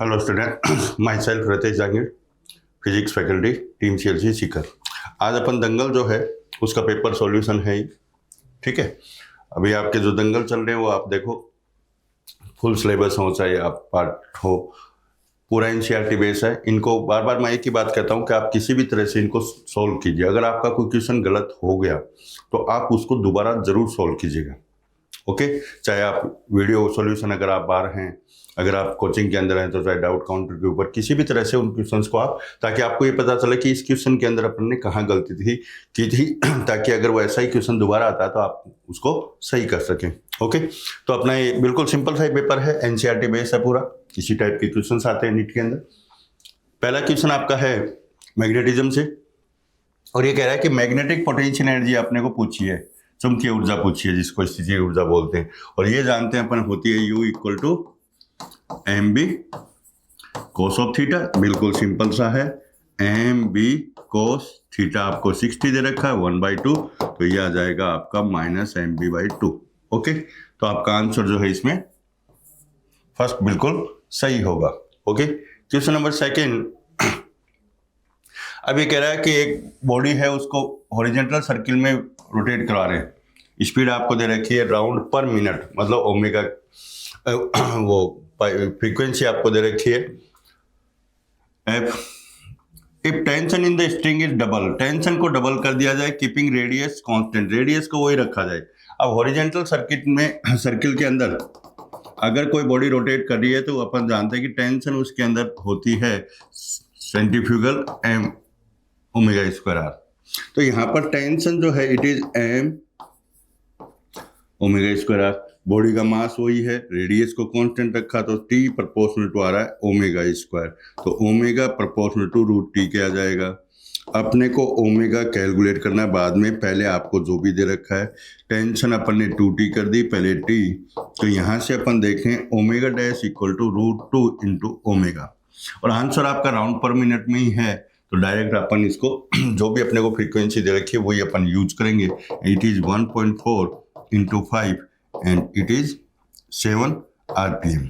Hello student, myself Ritesh Jahangir, physics faculty, team CLC Sikar. आज अपन दंगल जो है उसका पेपर सॉल्यूशन है ही, ठीक है। अभी आपके जो दंगल चल रहे हैं वो आप देखो, फुल सिलेबस हो चाहे आप पार्ट हो, पूरा NCERT बेस है। इनको बार बार मैं एक ही बात कहता हूँ कि आप किसी भी तरह से इनको सॉल्व कीजिए। अगर आपका कोई क्वेश्चन गलत हो गया तो आप उसको दोबारा जरूर सॉल्व कीजिएगा, ओके। चाहे आप वीडियो सॉल्यूशन, अगर आप बाहर हैं, अगर आप कोचिंग के अंदर हैं तो चाहे डाउट काउंटर के ऊपर, किसी भी तरह से उन क्वेश्चंस को आप, ताकि आपको ये पता चले कि इस क्वेश्चन के अंदर अपन ने कहाँ गलती की थी ताकि अगर वो ऐसा ही क्वेश्चन दोबारा आता है तो आप उसको सही कर सकें, ओके। तो अपना ये बिल्कुल सिंपल सा पेपर है, NCERT बेस है पूरा। इसी टाइप के क्वेश्चन आते हैं नीट के अंदर। पहला क्वेश्चन आपका है मैग्नेटिज्म से, और ये कह रहा है कि मैग्नेटिक पोटेंशियल एनर्जी आपने को पूछी है, चुंबकीय ऊर्जा पूछी है, जिसको स्थितीय ऊर्जा बोलते हैं। और ये जानते हैं अपन होती है U = mb cos of theta. बिल्कुल सिंपल सा है, mb cos थीटा आपको 60 दे रखा है 1/2, तो ये आ जाएगा आपका -mb/2, ओके। तो आपका आंसर जो है इसमें फर्स्ट बिल्कुल सही होगा, ओके। क्वेश्चन नंबर सेकेंड, अब ये कह रहा है कि एक बॉडी है, उसको हॉरिजॉन्टल सर्किल में रोटेट करा रहे हैं। स्पीड आपको दे रखी है राउंड पर मिनट, मतलब ओमेगा, वो फ्रीक्वेंसी आपको दे रखी है f। If tension in the string is double, tension को डबल कर दिया जाए, कीपिंग रेडियस कांस्टेंट, रेडियस को वही रखा जाए। अब हॉरिजॉन्टल सर्किट में, सर्किल के अंदर अगर कोई बॉडी रोटेट कर रही है तो अपन जानते हैं कि टेंशन उसके अंदर होती है सेंट्रीफ्यूगल m ω²r। तो यहाँ पर टेंशन जो है it is m ω²r। Body का मास वही है, रेडियस को कांस्टेंट रखा तो T प्रोपोर्शनल टू आ रहा है ω², तो ओमेगा प्रोपोर्शनल टू √T क्या आ जाएगा। अपने को ओमेगा कैलकुलेट करना बाद में, पहले आपको जो भी दे रखा है, टेंशन अपन ने 2T कर दी पहले T, तो यहाँ से अपन देखें ω' = √2 × ओमेगा, और आंसर आपका राउंड पर मिनट में ही है। तो डायरेक्ट अपन इसको जो भी अपने को फ्रीक्वेंसी दे रखी है वही अपन यूज करेंगे। It is 1.4 × 5 and it is 7 RPM,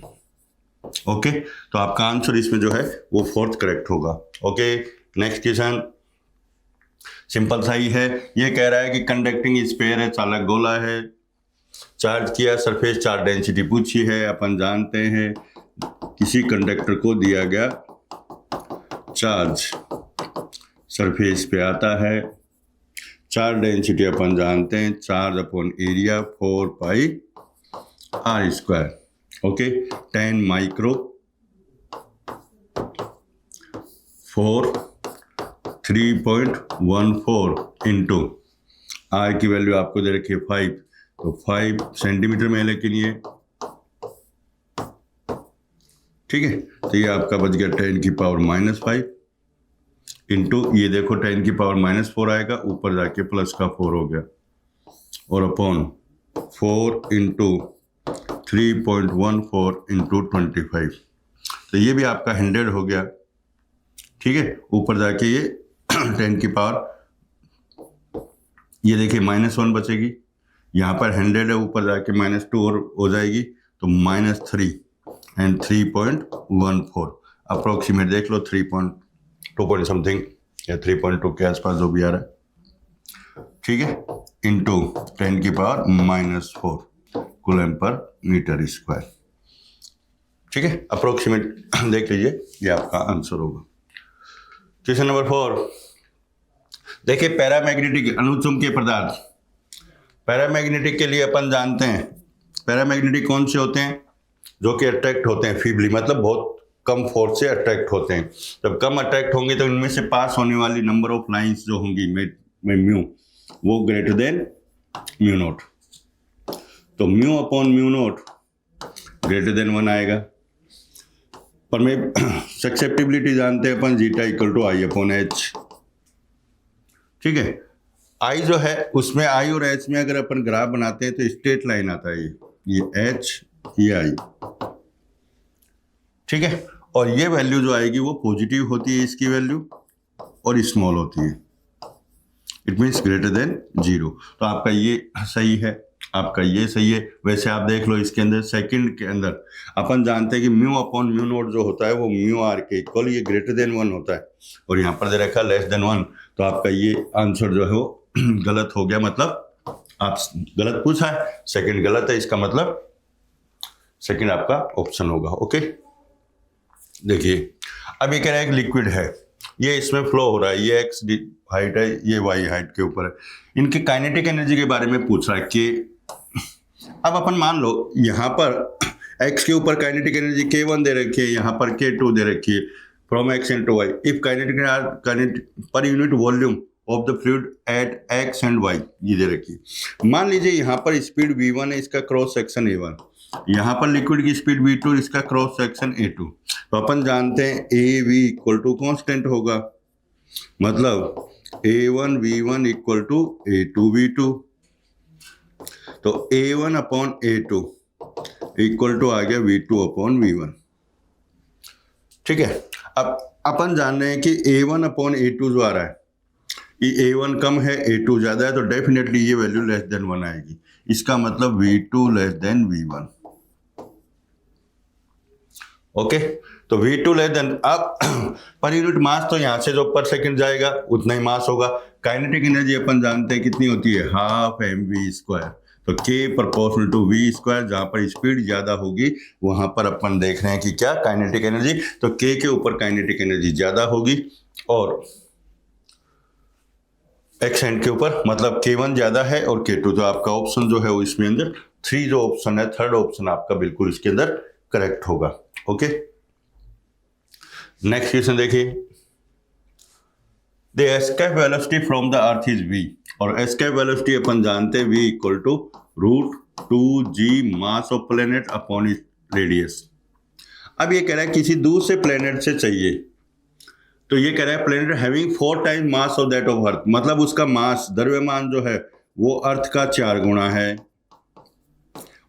okay. तो आपका आंसर इसमें जो है वो फोर्थ करेक्ट होगा, ओके। नेक्स्ट क्वेश्चन सिंपल सा ही है। ये कह रहा है कि कंडक्टिंग स्फीयर है, चालक गोला है, चार्ज किया सरफेस चार्ज डेंसिटी पूछी है। अपन जानते हैं किसी कंडक्टर को दिया गया चार्ज सरफेस पे आता है, चार्ज डेंसिटी अपन जानते हैं charge upon area 4πr², okay. 10 micro 4 3.14 into R की वैल्यू आपको दे रखी है 5, तो 5 सेंटीमीटर में है, लेकिन ये ठीक है। तो ये आपका बच गया 10⁻⁻5 इंटू, ये देखो 10⁻⁻4 आएगा, ऊपर जाके प्लस का 4 हो गया, और अपॉन 4 × 3.14 × 25, तो ये भी आपका 100 हो गया, ठीक है। ऊपर जाके ये 10⁻, ये देखिए -1 बचेगी, यहाँ पर 100 है, ऊपर जाके -2 और हो जाएगी, तो -3 एंड 3.14 अप्रोक्सीमेट देख लो, 3.2 समथिंग या 3.2 के आसपास जो भी आ रहा है, ठीक है, इंटू 10⁻⁻4 कूलम पर मीटर², ठीक है। अप्रोक्सीमेट देख लीजिए, ये आपका आंसर होगा। क्वेश्चन नंबर 4 देखिए, पैरामैग्नेटिक अनुचुंबकीय पदार्थ। पैरामैग्नेटिक के लिए अपन जानते हैं पैरामैग्नेटिक कौन से होते हैं, जो कि अट्रैक्ट होते हैं फीबली, मतलब बहुत कम फोर्स से अट्रैक्ट होते हैं। जब कम अट्रैक्ट होंगे तो इनमें से पास होने वाली नंबर ऑफ लाइंस जो होंगी म्यू, वो ग्रेटर देन μ0, तो μ/μ0 ग्रेटर देन 1 आएगा। पर मैं सक्सेप्टिबिलिटी जानते हैं अपन, जीटा = I/h, ठीक है। I जो है उसमें I और H में अगर अपन ग्राफ बनाते हैं तो स्ट्रेट लाइन आता है, ये H ये I, ठीक है। और ये वैल्यू जो आएगी वो पॉजिटिव होती है, इसकी वैल्यू, और स्मॉल होती है, इट मीन्स ग्रेटर देन 0। तो आपका ये सही है। आपका ये सही है। वैसे आप देख लो इसके अंदर सेकंड के अंदर अपन जानते हैं कि म्यू अपॉन म्यू नोट जो होता है वो म्यू आर के इक्वल ये ग्रेटर देन 1 होता है, और यहाँ पर दे रखा है लेस देन 1, तो आपका ये आंसर जो है वो गलत हो गया, मतलब आप गलत पूछा है, सेकंड गलत है, इसका मतलब सेकंड आपका ऑप्शन होगा। ओके, देखिए अब ये कह रहा है कि लिक्विड है, ये इसमें फ्लो हो रहा है, ये एक्स हाइट है, ये वाई हाइट के ऊपर है, इनके काइनेटिक एनर्जी के बारे में पूछ रहा है कि अब अपन मान लो यहाँ पर x के ऊपर काइनेटिक एनर्जी k1 दे रखी है, यहाँ पर k2 दे रखी है, from x and to y, if kinetic पर unit volume of the fluid at x and y, ये दे रखी है। मान लीजिए यहाँ पर स्पीड v1 है, इसका क्रॉस सेक्शन a1, यहाँ पर लिक्विड की स्पीड v2, इसका क्रॉस सेक्शन a2, तो अपन जानते हैं av इक्वल टू कॉन्स्टेंट होगा, मतलब a1 v1 equal to a2 v2, तो a1 upon a2 equal to आ गया v2 अपॉन v1। ठीक है, अब अपन जान रहे हैं कि a1 अपॉन a2 जो आ रहा है, ये a1 कम है a2 ज्यादा है, तो डेफिनेटली ये वैल्यू लेस देन 1 आएगी, इसका मतलब v2 less than v1। Okay, तो v2 लेस देन, अब पर यूनिट मास तो यहाँ से जो पर सेकंड जाएगा उतना ही मास होगा। काइनेटिक एनर्जी अपन जानते हैं कितनी होती है, हाफ mv², तो k प्रोपोर्शनल टू v², जहां पर स्पीड ज्यादा होगी वहां पर अपन देख रहे हैं कि क्या काइनेटिक एनर्जी, तो k के ऊपर काइनेटिक एनर्जी ज्यादा होगी, और x एंड के ऊपर मतलब k1 ज्यादा है और k2, तो आपका ऑप्शन जो है वो इसमें अंदर 3 जो ऑप्शन है, थर्ड ऑप्शन आपका बिल्कुल इसके अंदर करेक्ट होगा। ओके, नेक्स्ट क्वेश्चन देखिए, the escape velocity from the earth is v, और एस्केप वेलोसिटी अपन जानते हैं v equal to √2g mass of planet upon it radius. अब ये कह रहा है किसी दूसरे प्लेनेट से चाहिए, तो ये कह रहा है planet having 4 time mass of that of earth, मतलब उसका मास द्रव्यमान जो है वो अर्थ का 4 गुना है,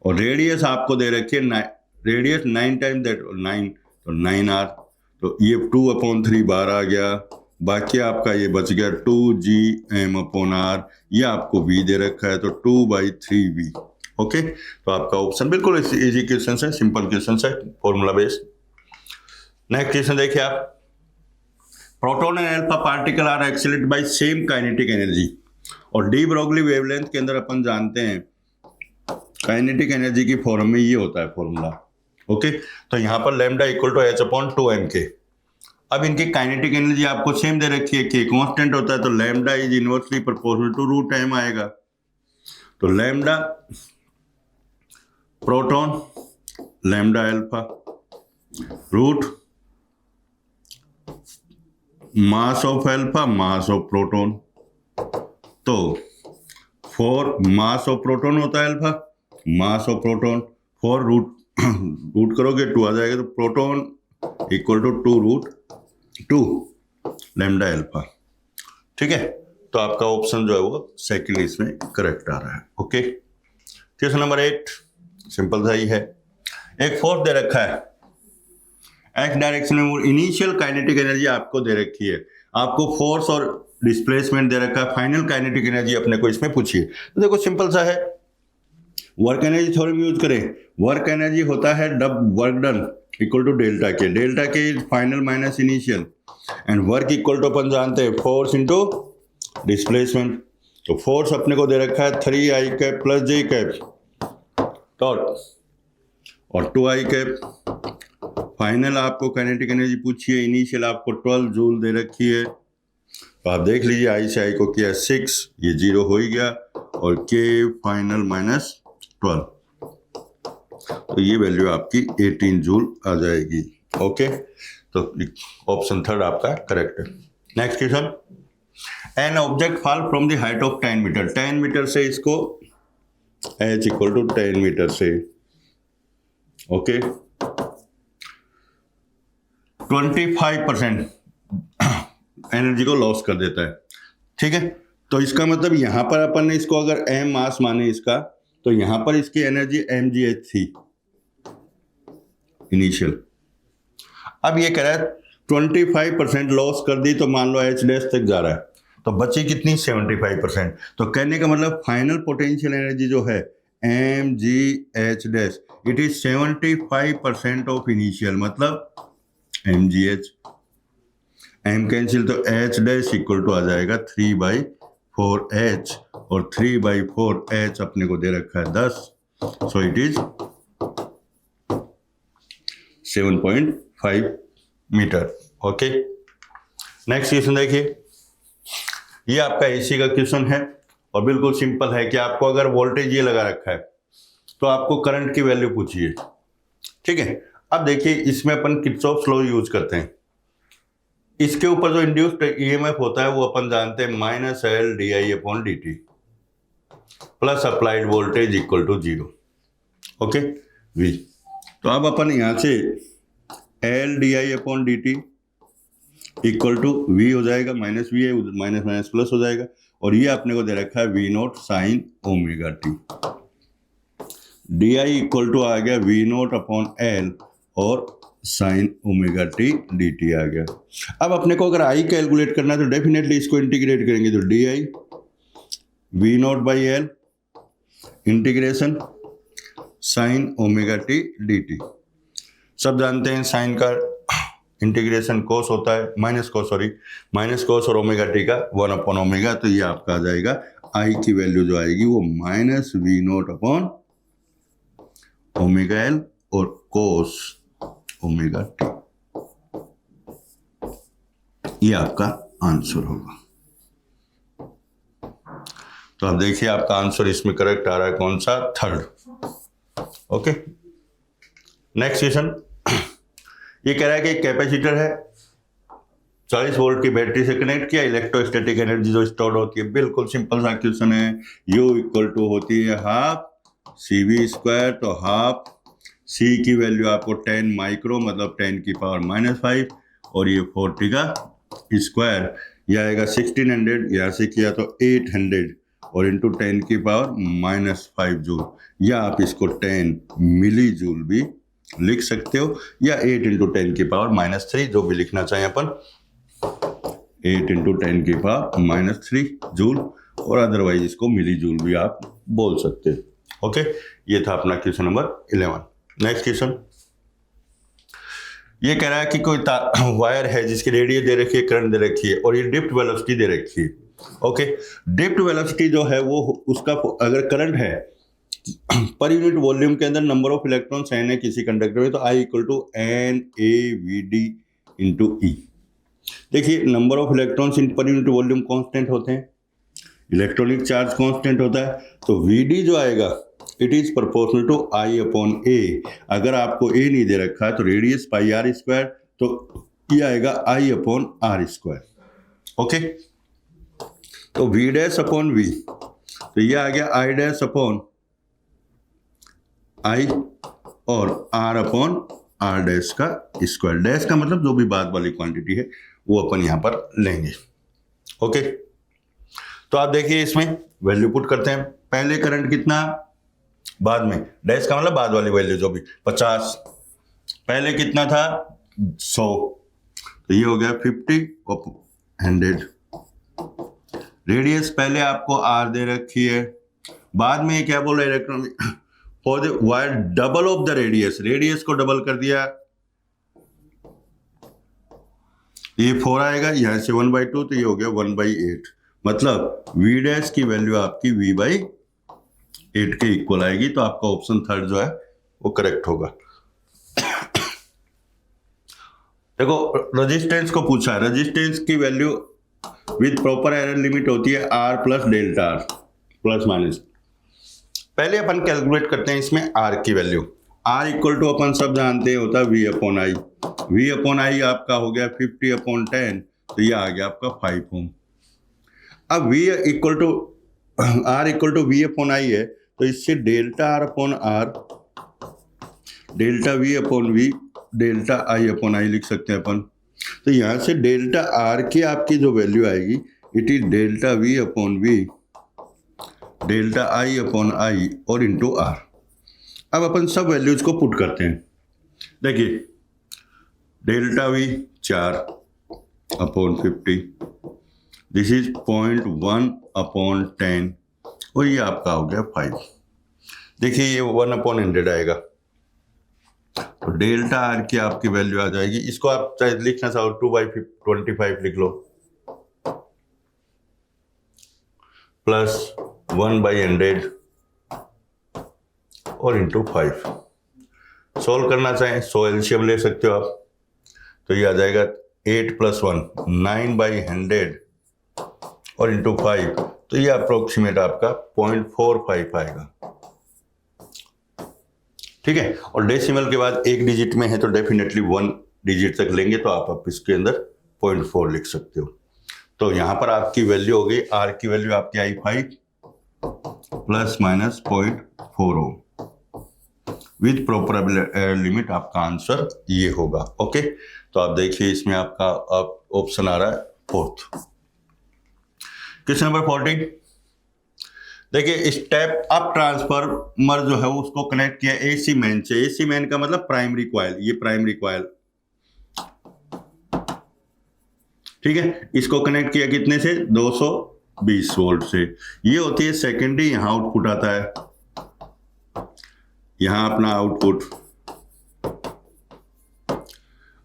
और रेडियस आपको दे रखी है रेडियस 9 टाइम दैट 9, तो 9r, तो ये 2/3 बार आ गया, बाकी आपका ये बच गया 2gm/r, ये आपको v दे रखा है, तो 2/3v। ओके, तो आपका ऑप्शन बिल्कुल इजी क्वेश्चन है, सिंपल क्वेश्चन है, फॉर्मूला बेस्ड। नेक्स्ट क्वेश्चन देखिए आप, proton and alpha particle are accelerated by same kinetic energy, और डी ब्रोगली वेवलेंथ के अंदर अपन जानते हैं काइनेटिक एनर्जी की फॉर्म में ये होता है फॉर्मूला। ओके, तो यहाँ पर लैम्डा इक्वल टू h/2m²। अब इनकी काइनेटिक एनर्जी आपको सेम दे रखी है, k कांस्टेंट होता है, तो lambda is inversely proportional to √m आएगा, तो lambda proton lambda alpha root mass of alpha mass of proton, तो 4 मास ऑफ प्रोटॉन होता है alpha, mass of proton 4 root करोगे 2 आ जाएगा, तो proton equal to 2 lambda alpha. ठीक है, तो आपका ऑप्शन जो है वो सेकंड इसमें करेक्ट आ रहा है। ओके, क्वेश्चन नंबर 8 सिंपल सा ही है, एक फोर्स दे रखा है एक्स डायरेक्शन में, इनिशियल काइनेटिक एनर्जी आपको दे रखी है, आपको फोर्स और डिस्प्लेसमेंट दे रखा है, फाइनल काइनेटिक एनर्जी अपने को इसमें पूछिए। तो देखो सिंपल सा है, वर्क एनर्जी थ्योरम यूज करें, वर्क एनर्जी होता है work done equal to delta K final minus initial, and work equal to अपन जानते हैं फोर्स इंटू डिस्प्लेसमेंट, तो फोर्स अपने को दे रखा है 3i cap plus j cap torque और 2i कैप, फाइनल आपको काइनेटिक एनर्जी पूछी है, इनिशियल आपको 12 जूल दे रखी है, तो आप देख लीजिए i से i को किया 6, ये 0 हो ही गया, और k फाइनल माइनस 12, तो ये वैल्यू आपकी 18 जूल आ जाएगी। ओके, तो ऑप्शन थर्ड आपका करेक्ट है। Next question, an object fall from the height of 10 metre, 10 metre से इसको h इक्वल टू 10 मीटर से, ओके 25% एनर्जी को लॉस कर देता है। ठीक है, तो इसका मतलब यहां पर अपन ने इसको अगर m मास माने इसका, तो यहां पर इसकी एनर्जी mgh थी इनिशियल, अब ये कह रहा है 25% लॉस कर दी, तो मान लो h डैश तक जा रहा है, तो बची कितनी 75%, तो कहने का मतलब फाइनल पोटेंशियल एनर्जी जो है mgh dash, it is 75% of initial, मतलब mgh, m कैंसिल तो h डैश इक्वल टू आ जाएगा 3/4h, और 3/4h अपने को दे रखा है 10, so it is 7.5 metre. Okay, next question देखिए, ये आपका एसी का क्वेश्चन है और बिल्कुल सिंपल है कि आपको अगर वोल्टेज ये लगा रखा है तो आपको करंट की वैल्यू पूछिए। ठीक है, अब देखिए इसमें अपन किरचॉफ्स लॉ यूज करते हैं। इसके ऊपर जो इंड्यूस्ड ईएमएफ होता है वो अपन जानते हैं -L/di/dt plus applied voltage equal to 0। Okay, V। तो अब अपन यहां से L/di/dt इक्वल टू V हो जाएगा, माइनस V है, माइनस माइनस प्लस हो जाएगा, और ये अपने को दे रखा है V0 sine omega t. di equal to आ गया V0/L और साइन ओमेगा टी dt आ गया। अब अपने को अगर I कैलकुलेट करना है तो डेफिनेटली इसको इंटीग्रेट करेंगे, तो di V0/L integration sign omega t dt। सब जानते हैं साइन का इंटीग्रेशन कोस होता है, माइनस कोस और ओमेगा टी का 1/ओमेगा, तो ये आपका आ जाएगा I की वैल्यू जो आएगी वो -V0/ओमेगा L और कोस ओमेगा टी, ये आपका आंसर होगा। तो आप देखिए आपका आंसर इसमें करेक्ट आ रहा है, कौन सा? थर्ड। ओके, नेक्स्ट क्वेश्चन, ये कह रहा है कि कैपेसिटर है, 40 वोल्ट की बैटरी से कनेक्ट किया, इलेक्ट्रोस्टैटिक एनर्जी जो स्टोर होती है, बिल्कुल सिंपल सा क्वेश्चन है। U इक्वल टू होती है हाफ CV², तो हाफ C की वैल्यू आपको 10 माइक्रो मतलब 10 की पावर -5, और ये 40 का स्क्वायर, यह आएगा 1600, यहाँ से किया तो 800 और इंटू 10 की पावर -5 जूल, या आप इसको 10 मिली जूल भी लिख सकते हो, या 8 इंटू 10 की पावर -3, जो भी लिखना चाहें अपन, 8 इंटू 10 की पावर -3 जूल, और अदरवाइज इसको मिली जूल भी आप बोल सकते हो। ओके, ये था अपना क्वेश्चन नंबर 11। नेक्स्ट क्वेश्चन, ये कह रहा है कि कोई वायर है जिसकी रेडियस दे रखी है, करंट दे रखी है, और ये डिप्ट वेलोसिटी दे रखी है। ओके, डिप्ट वेलोसिटी जो है वो उसका अगर करंट है पर यूनिट वॉल्यूम के अंदर नंबर ऑफ इलेक्ट्रॉन्स n है किसी कंडक्टर में, तो I equal to NaVd into E। देखिए number of electrons in per unit volume constant होते हैं, इलेक्ट्रॉनिक चार्ज कांस्टेंट होता है, तो Vd जो आएगा it is proportional to I/A। अगर आपको A नहीं दे रखा है तो रेडियस πr², तो ये आएगा I/r²। ओके, तो V'/V, तो ये आ गया I' I और R/R' का स्क्वायर, डैश का मतलब जो भी बाद वाली क्वांटिटी है वो अपन यहाँ पर लेंगे। ओके, तो आप देखिए इसमें वैल्यू पुट करते हैं, पहले करंट कितना, बाद में डैश का मतलब बाद वाली वैल्यू जो भी 50, पहले कितना था 100, तो ये हो गया 50 और 100। रेडियस पहले आपको R दे रखी है, बाद में क्या बोल रहा है electron for the wire double of the radius, radius को डबल कर दिया, ये 4 आएगा, यहाँ से 1/2, तो ये हो गया 1/8, मतलब V' की वैल्यू आपकी V/8 के इक्वल आएगी, तो आपका ऑप्शन थर्ड जो है वो करेक्ट होगा। देखो रेजिस्टेंस को पूछा है, रेजिस्टेंस की value with proper error limit होती है R plus delta R plus minus. पहले अपन कैलकुलेट करते हैं इसमें R की वैल्यू, R इक्वल टू अपन सब जानते हैं होता है V/I। V/I आपका हो गया 50/10, तो ये आ गया आपका 5 ओम। अब V equal to R equal to V/I है, तो इससे delta R/R, delta V/V, delta I/I लिख सकते हैं अपन। तो यहाँ से डेल्टा R की आपकी जो वैल्यू आएगी it is delta V/V, delta I/I और इंटू R। अब अपन सब वैल्यूज को पुट करते हैं, देखिए डेल्टा V 4/50, दिस इज 0.1/10, और ये आपका हो गया 5। देखिए ये 1/100 आएगा, तो डेल्टा आर की आपकी वैल्यू आ जाएगी। इसको आप चाहे लिखना चाहो 2/25 लिख लो, प्लस 1/100 और इंटू 5। सोल्व करना चाहें सो एलसीएम ले सकते हो आप, तो ये आ जाएगा 8 + 1 9/100 और इंटू 5, तो ये अप्रोक्सीमेट आपका 0.45 आएगा। ठीक है, और डेसिमल के बाद एक डिजिट में है तो डेफिनेटली 1 डिजिट तक लेंगे, तो आप इसके अंदर 0.4 लिख सकते हो। तो यहां पर आपकी वैल्यू हो गई, आर की वैल्यू आपकी आई 5 ± 0.4 ओम विद प्रॉपर लिमिट। आपका आंसर ये होगा। ओके, तो आप देखिए इसमें आपका ऑप्शन आ रहा है 4th। क्वेश्चन नंबर 14, देखिए स्टेप अप ट्रांसफार्मर जो है उसको कनेक्ट किया एसी मेन से। एसी मेन का मतलब प्राइमरी कॉइल, ये प्राइमरी कॉइल, ठीक है। इसको कनेक्ट किया कितने से, 220 वोल्ट से। ये होती है सेकेंडरी, यहां आउटपुट आता है, यहां अपना आउटपुट,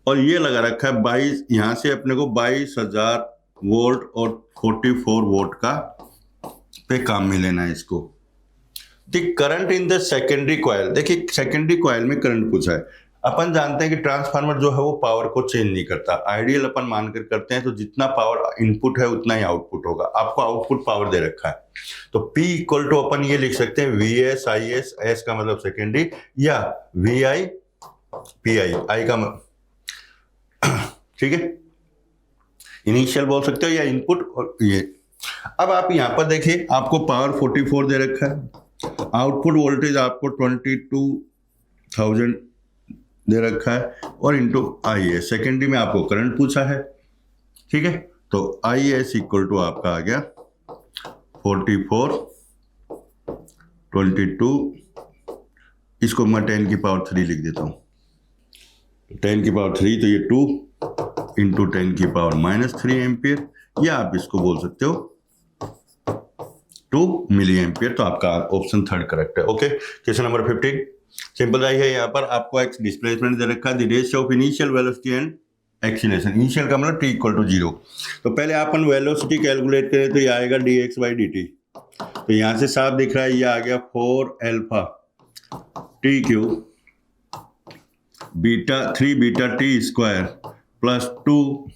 और ये लगा रखा है 22, यहां से अपने को 22,000 वोल्ट और 44 वोल्ट का पे काम में लेना है इसको। The current in the secondary coil, देखिए सेकेंडरी कॉइल में करंट पूछा है। अपन जानते हैं कि ट्रांसफार्मर जो है वो पावर को चेंज नहीं करता, आइडियल अपन मानकर करते हैं, तो जितना पावर इनपुट है उतना ही आउटपुट होगा। आपको आउटपुट पावर दे रखा है, तो P = अपन ये लिख सकते हैं VS IS, S का मतलब सेकेंडरी, या VI PI, I का ठीक है, इनिशियल बोल सकते हो या इनपुट, और ये। अब आप यहां पर देखिए आपको पावर 44 दे रखा है, आउटपुट वोल्टेज आपको 22,000 दे रखा है, और इंटू IS, सेकेंडरी में आपको करंट पूछा है, ठीक है। तो IS = आपका आ गया 44 22, इसको मैं 10 की पावर 3 लिख देता हूं, 10 की पावर 3, तो ये 2 इंटू 10 की पावर -3 एम्पियर, या आप इसको बोल सकते हो 2 मिली एम्पियर। तो आपका ऑप्शन 3rd करेक्ट है। ओके, क्वेश्चन नंबर 15, सिंपल आई है। यहाँ पर आपको एक्स डिस्प्लेसमेंट दे रखा है, the ratio of initial velocity and acceleration. Initial का मतलब T = 0। तो पहले अपन वेलोसिटी कैलकुलेट करें, तो ये आएगा dx/dt। तो यहाँ से साफ दिख रहा है, ये आ गया 4α t³ β3βt² + 2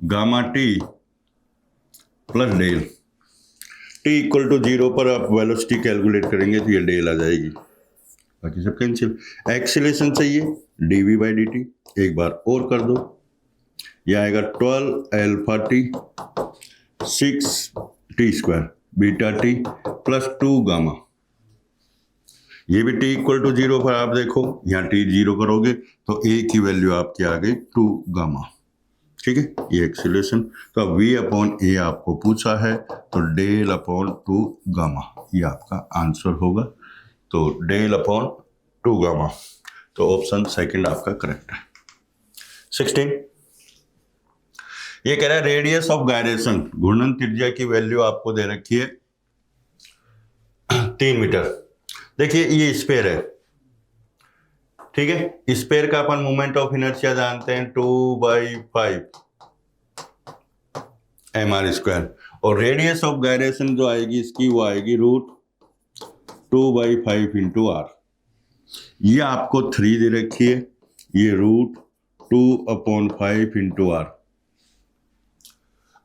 gamma t plus del. T = 0 पर आप वेलोसिटी कैलकुलेट करेंगे तो ये डेल आ जाएगी, बाकी सब कैंसिल। एक्सीलरेशन चाहिए dv/dt, एक बार और कर दो, ये आएगा 12α t 6t² βt + 2 गामा। ये भी T = 0 पर आप देखो, यहाँ T 0 करोगे तो A की वैल्यू आपकी आ गई 2 गामा, ठीक है। ये एक्सीलरेशन, तो V/A आपको पूछा है, तो del/2 गामा, ये आपका आंसर होगा। तो del/2 गामा, तो ऑप्शन 2nd आपका करेक्ट है। 16, ये कह रहा है रेडियस ऑफ गायरेशन, घूर्णन त्रिज्या की वैल्यू आपको दे रखी है 3 मीटर। देखिए ये स्पेयर है, ठीक है। स्पेयर का अपन मोमेंट ऑफ इनर्शिया जानते हैं 2/5 mr², और रेडियस ऑफ गायरेशन जो आएगी इसकी, वो आएगी √2/5 × r। ये आपको 3 दे रखी है, ये √2/5 × r।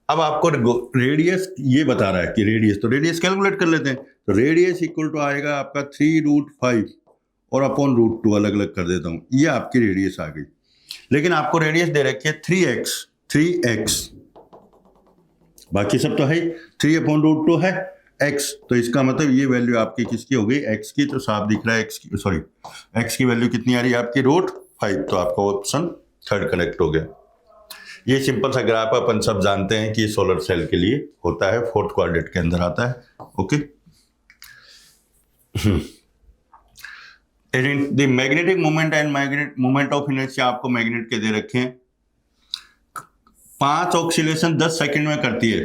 अब आपको रेडियस ये बता रहा है कि रेडियस, तो रेडियस कैलकुलेट कर लेते हैं। तो रेडियस = आएगा आपका 3√5 और √2 अलग अलग कर देता हूं, ये आपकी रेडियस आ गई। लेकिन आपको रेडियस दे रखी है 3x, बाकी सब तो है, 3/√2 है x, तो इसका मतलब ये वैल्यू आपकी किसकी हो गई, x की। तो साफ दिख रहा है x की वैल्यू कितनी आ रही है आपकी, √5, तो आपका ऑप्शन 3rd करेक्ट हो गया। ये सिंपल सा ग्राफ अपन सब जानते हैं कि ये सोलर सेल के लिए होता है, 4th क्वाड्रेंट के अंदर आता है। Okay, the magnetic moment end moment of inertia आपको मैग्नेट के दे रखे हैं। 5 ऑक्सीलेशन 10 सेकंड में करती है,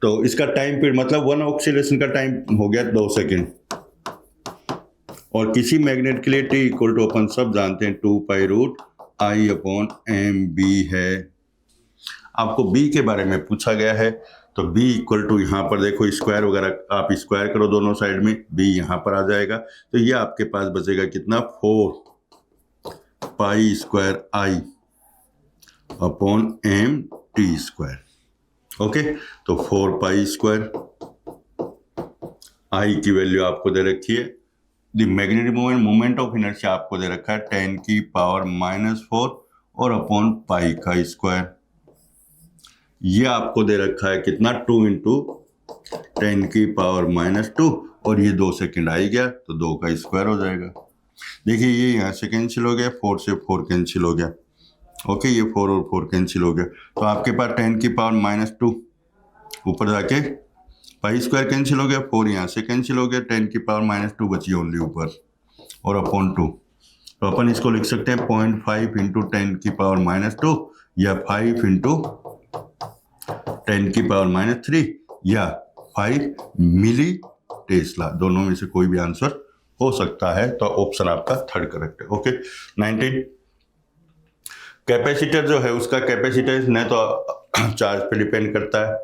तो इसका टाइम पीरियड मतलब 1 ऑक्सीलेशन का टाइम हो गया 2 सेकंड। और किसी मैग्नेट के लिए T इक्वल टू अपन सब जानते हैं 2 pi root I upon M B है। आपको B के बारे में पूछा गया है तो B इक्वल टू यहाँ पर देखो स्क्वायर वगैरह आप स्क्वायर करो दोनों साइड में, B यहाँ पर आ जाएगा तो ये आपके पास बचेगा कितना 4 pi square I upon M T square. Okay, तो 4 पाई स्क्वायर I की वैल्यू आपको दे रखी है, the magnetic moment of inertia आपको दे रखा है 10 की पावर -4 और अपॉन पाई का स्क्वायर, ये आपको दे रखा है कितना 2 इंटू 10 की पावर -2 और ये 2 सेकेंड आ ही गया तो 2 का स्क्वायर हो जाएगा। देखिए ये यहाँ से कैंसिल हो गया, 4 से 4 कैंसिल हो गया। ओके, ये 4 और 4 कैंसिल हो गया तो आपके पास 10 की पावर -2 ऊपर जाके पाई स्क्वायर कैंसिल हो गया, 4 यहाँ से कैंसिल हो गया, 10 की पावर -2 बची ओनली ऊपर और अपॉन 2। तो अपन इसको लिख सकते हैं 0.5 इंटू 10 की पावर -2 या 5 इंटू 10 की पावर -3 या 5 मिली टेस्ला, दोनों में से कोई भी आंसर हो सकता है। तो ऑप्शन आपका थर्ड करेक्ट है। ओके, 19 कैपेसिटर जो है उसका कैपेसिटेंस न तो चार्ज पे डिपेंड करता है,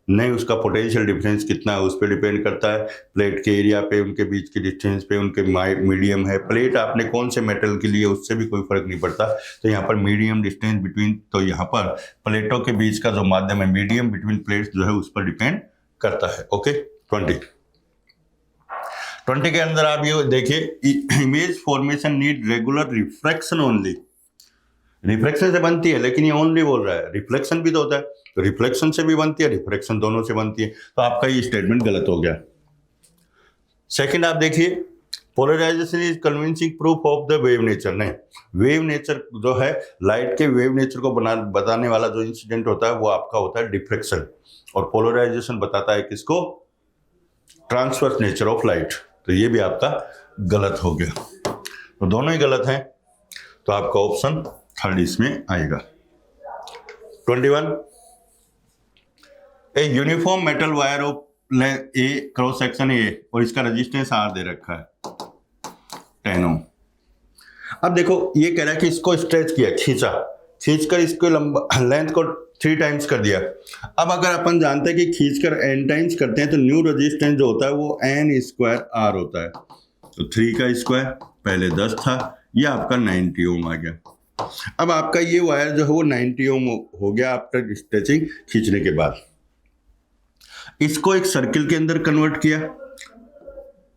नहीं उसका पोटेंशियल डिफरेंस कितना है उस पर डिपेंड करता है, प्लेट के एरिया पे, उनके बीच के डिस्टेंस पे, उनके मीडियम है, प्लेट आपने कौन से मेटल के लिए उससे भी कोई फर्क नहीं पड़ता। तो यहाँ पर मीडियम डिस्टेंस बिटवीन, तो यहाँ पर प्लेटों के बीच का जो माध्यम है मीडियम बिटवीन प्लेट्स जो है उस पर डिपेंड करता है। ओके, 20 के अंदर आप ये देखिए, image formation need regular refraction only, reflection से बनती है लेकिन ये ओनली बोल रहा है, रिफ्लेक्शन भी तो होता है, तो रिफ्लेक्शन से भी बनती है, रिफ्रैक्शन दोनों से बनती है, तो आपका ये स्टेटमेंट गलत हो गया। सेकंड आप देखिए, polarization is convincing proof of the wave nature. नहीं, वेव नेचर जो है, लाइट के वेव नेचर को बताने वाला जो इंसिडेंट होता है वो आपका होता है डिफ्रेक्शन, और पोलराइजेशन बताता है किसको, ट्रांसवर्स नेचर ऑफ लाइट। तो ये भी आपका गलत हो गया, तो दोनों ही गलत हैं, तो आपका ऑप्शन थर्ड इसमें आएगा। 21 a uniform metal wire of A cross section ए और इसका रेजिस्टेंस आर दे रखा है 10 ओम। अब देखो ये कह रहा है कि इसको स्ट्रेच किया, खींचकर इसको लेंथ को 3 टाइम्स कर दिया। अब अगर अपन जानते हैं कि खींचकर n टाइम्स करते हैं तो न्यू रेजिस्टेंस जो होता है वो n स्क्वायर आर होता है, तो 3 का स्क्वायर पहले 10 था, ये आपका 90 ओम आ गया। अब आपका ये वायर जो है वो 90 ओम हो गया आफ्टर स्ट्रेचिंग, खींचने के बाद इसको एक सर्किल के अंदर कन्वर्ट किया,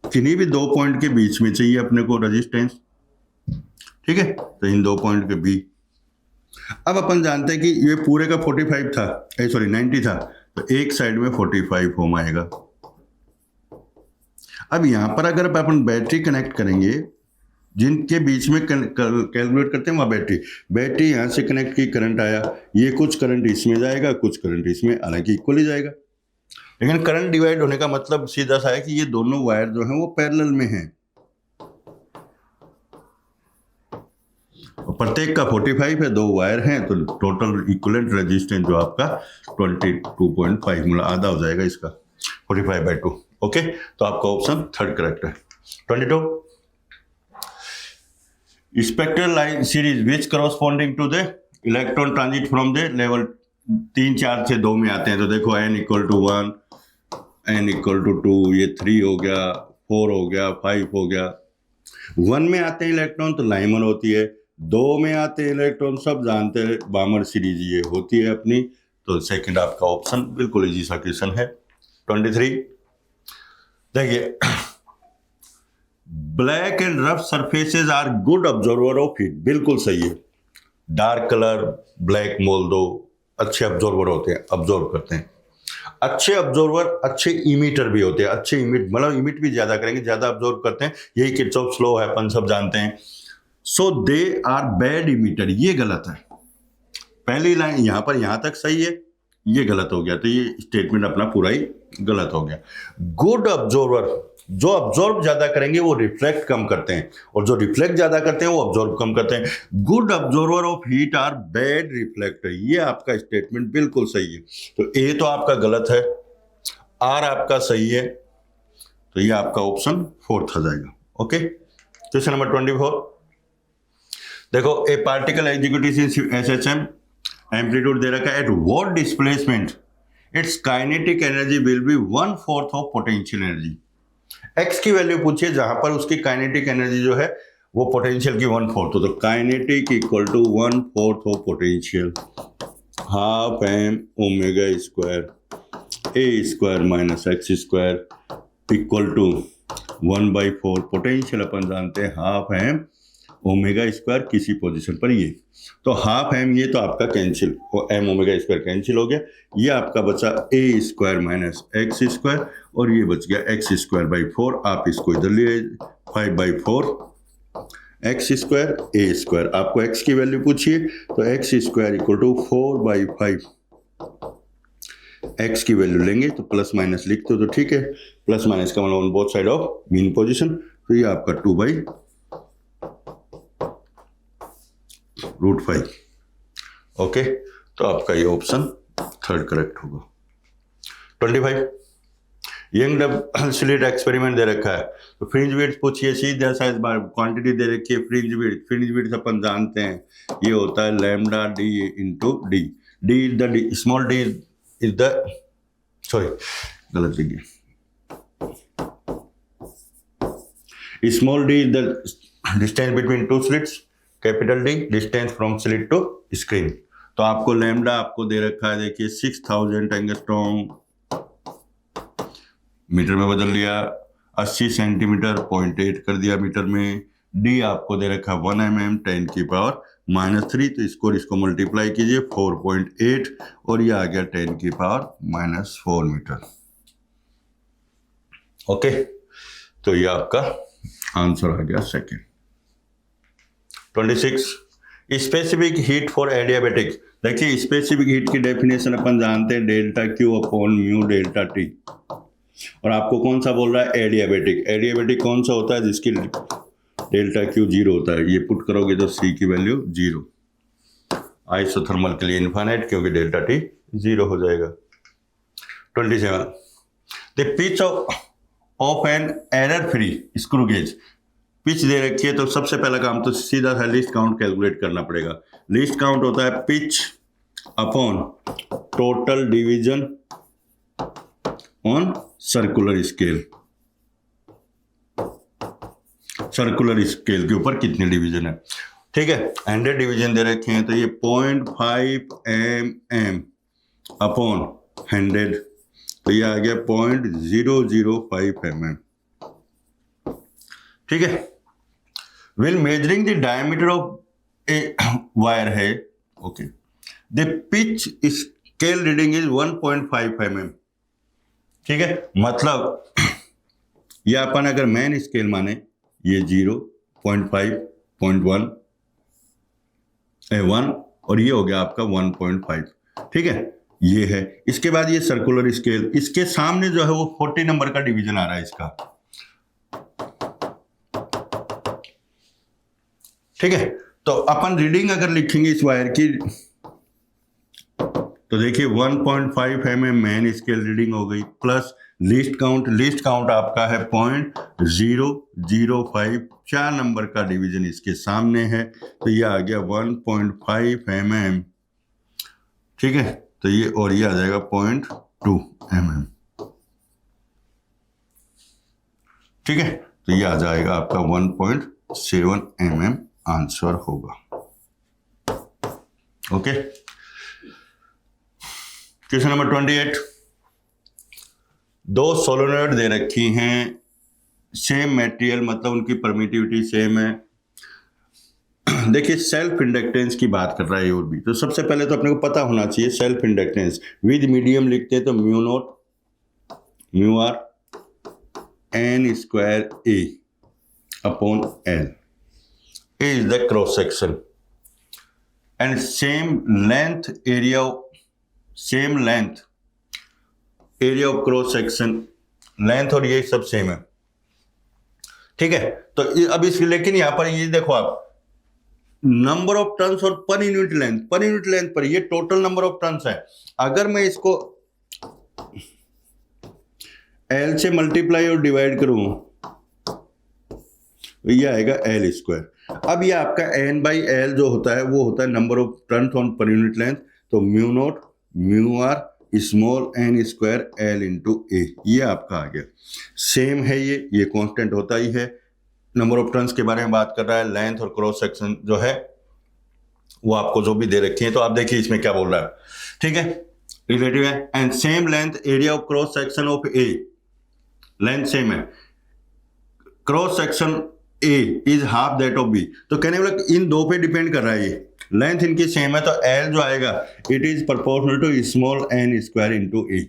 किन्हीं भी 2 पॉइंट के बीच में चाहिए अपने को रेजिस्टेंस, ठीक है, तो इन 2 पॉइंट के बीच। अब अपन जानते हैं कि ये पूरे का 45 था, 90 था, तो एक साइड में 45 ओम आएगा। अब यहां पर अगर अपन बैटरी कनेक्ट करेंगे, जिनके बीच में कैलकुलेट करते हैं वहाँ बैटरी यहाँ से कनेक्ट की, करंट आया, ये कुछ करंट इसमें जाएगा, कुछ करंट इसमें, हालांकि इक्वली जाएगा, लेकिन करंट डिवाइड होने का मतलब सीधा सा है कि ये दोनों वायर जो हैं वो पैरेलल में हैं, प्रत्येक का 45 है, 2 वायर हैं, तो टोटल इक्विवेलेंट रेजिस्टेंस जो आपका 22.5 मतलब आधा हो जाएगा इसका, 45/2। ओके, तो आपका ऑप्शन थर्ड करेक्ट है। 22 spectral line series which corresponding to the electron transit from the level 3, 4 से 2 में आते हैं, तो देखो n = 1, n = 2, ये 3 हो गया, 4 हो गया, 5 हो गया। 1 में आते हैं इलेक्ट्रॉन तो लाइमन होती है, 2 में आते हैं इलेक्ट्रॉन सब जानते हैं बामर सीरीज ये होती है अपनी, तो सेकंड आपका ऑप्शन बिल्कुल इजी सा क्वेश्चन है। 23 देखिए, black and rough surfaces are good observer of heat, बिल्कुल सही है, डार्क कलर ब्लैक मोल दो अच्छे ऑब्जर्वर होते हैं, ऑब्जर्व करते हैं, अच्छे ऑब्जर्वर अच्छे इमिटर भी होते हैं, अच्छे इमिट मतलब इमिट भी ज्यादा करेंगे, ज्यादा ऑब्जर्व करते हैं, यही किरचॉफ लॉ है, अपन सब जानते हैं। सो दे आर बैड इमिटर, ये गलत है, पहली लाइन यहां पर यहां तक सही है, ये गलत हो गया, तो ये स्टेटमेंट अपना पूरा ही गलत हो गया। गुड ऑब्जर्वर, जो ऑब्जर्व ज्यादा करेंगे वो रिफ्लेक्ट कम करते हैं, और जो रिफ्लेक्ट ज्यादा करते हैं वो ऑब्जर्व कम करते हैं। Good observer of heat are bad reflector, ये आपका स्टेटमेंट बिल्कुल सही है। तो ए तो आपका गलत है, आर आपका सही है, तो ये आपका ऑप्शन फोर्थ आ जाएगा। ओके, क्वेश्चन नंबर 24, देखो a particle executive in SHM, amplitude दे रखा है, at what displacement its kinetic energy will be 1/4 of potential energy. X की वैल्यू पूछिए जहां पर उसकी काइनेटिक एनर्जी जो है वो पोटेंशियल की 1/4, तो kinetic equal to 1/4 of potential, half m omega square a square minus x square equal to 1/4। Potential अपन जानते हैं हाफ एम ओमेगा स्क्वायर किसी पोजीशन पर, ये तो हाफ एम, ये तो आपका cancel, m omega square cancel हो गया, ये आपका बचा a square minus x square और ये बच गया एक्स स्क्वायर बाई 4। आप इसको इधर लिए 5/4 एक्स स्क्वायर ए स्क्वायर। आपको एक्स की वैल्यू पूछिए तो x square equal to 4/5 x की वैल्यू लेंगे तो प्लस माइनस लिखते हो तो ठीक है, प्लस माइनस का मतलब on both side of mean position, तो ये आपका 2/√5। ओके, तो आपका ये ऑप्शन थर्ड करेक्ट होगा। 25, यंग डबल स्लिट एक्सपेरिमेंट दे रखा है, तो फ्रिंज विड्थ पूछिए, सीधा सा इस बार क्वांटिटी दे रखी है फ्रिंज विड्थ। फ्रिंज विड्थ अपन जानते हैं ये होता है lambda D into D. D is the small D is the, sorry गलत लिख गया, small D is the distance between two slits, capital D distance from slit to screen. तो आपको लैम्डा आपको दे रखा है, देखिए 6000 एंगस्ट्रॉम, मीटर में बदल लिया, 80 सेंटीमीटर 0.8 कर दिया मीटर में। डी आपको दे रखा 1 mm 10⁻³ तो इसको मल्टीप्लाई कीजिए 4.8 और ये आ गया 10⁻⁻4 मीटर। ओके, तो ये आपका आंसर आ गया second. 26, specific heat for adiabatic. देखिए स्पेसिफिक हीट की डेफिनेशन अपन जानते हैं delta Q upon mu delta T, और आपको कौन सा बोल रहा है एडियाबेटिक। एडियाबेटिक कौन सा होता है जिसकी डेल्टा क्यू 0 होता है, ये पुट करोगे तो सी की वैल्यू 0। आइसोथर्मल के लिए इनफाइनाइट क्योंकि डेल्टा टी 0 हो जाएगा। 27, the pitch of an error free screw gauge. Pitch दे रखी है तो सबसे पहला काम तो सीधा सा लीस्ट काउंट कैलकुलेट करना पड़ेगा। लीस्ट काउंट होता है pitch upon total division on circular scale. Circular scale के ऊपर कितने डिवीजन है, ठीक है। 100 डिवीजन दे रखे हैं तो ये 0.5 mm अपॉन 100, तो ये आ गया 0.005 mm, ठीक है। Will measuring the diameter of a wire है, okay, the pitch scale reading is 1.5 mm, ठीक है। मतलब ये अपन अगर मेन स्केल माने ये 0.5 0.1 1 और ये हो गया आपका 1.5, ठीक है, ये है। इसके बाद ये सर्कुलर स्केल, इसके सामने जो है वो 40 नंबर का डिवीजन आ रहा है इसका, ठीक है। तो अपन रीडिंग अगर लिखेंगे इस वायर की तो देखिए 1.5 mm मेन स्केल रीडिंग हो गई, प्लस लीस्ट काउंट आपका है 0.005, 4 नंबर का डिवीजन इसके सामने है तो ये आ गया 1.5 mm, ठीक है। तो ये और ये आ जाएगा 0.2 mm, ठीक है। तो ये आ जाएगा आपका 1.7 mm आंसर होगा। ओके, क्वेश्चन नंबर 28, दो सोलोनॉइड दे रखी हैं, सेम मटेरियल, मतलब उनकी परमिटिविटी सेम है। देखिए सेल्फ इंडक्टेंस की बात कर रहा है और भी, तो सबसे पहले तो अपने को पता होना चाहिए सेल्फ इंडक्टेंस विद मीडियम लिखते हैं तो μ0 μr n square a upon l is the cross section and same length area of cross section, length और ये सब सेम है, ठीक है। तो अब इस लेकिन यहां पर ये देखो आप नंबर ऑफ टर्न्स और पर यूनिट लेंथ पर ये टोटल नंबर ऑफ टर्न्स है। अगर मैं इसको L से मल्टीप्लाई और डिवाइड करूं तो ये आएगा एल स्क्वायर। अब ये आपका एन बाई एल जो होता है वो होता है नंबर ऑफ टर्न्स ऑन पर यूनिट लेंथ, तो mu naught mu r small n square L into A, ये आपका आ गया। सेम है ये कांस्टेंट होता ही है। नंबर ऑफ टर्न्स के बारे में बात कर रहा है, लेंथ और क्रॉस सेक्शन जो है वो आपको जो भी दे रखी है, तो आप देखिए इसमें क्या बोल रहा है, ठीक है, रिलेटिव है। And same length area of cross section of A, length same है, cross section A is half that of B, तो कहने वाला इन दो पे डिपेंड कर रहा है, ये लेंथ इनकी सेम है, तो एल जो आएगा it is proportional to small n square into A.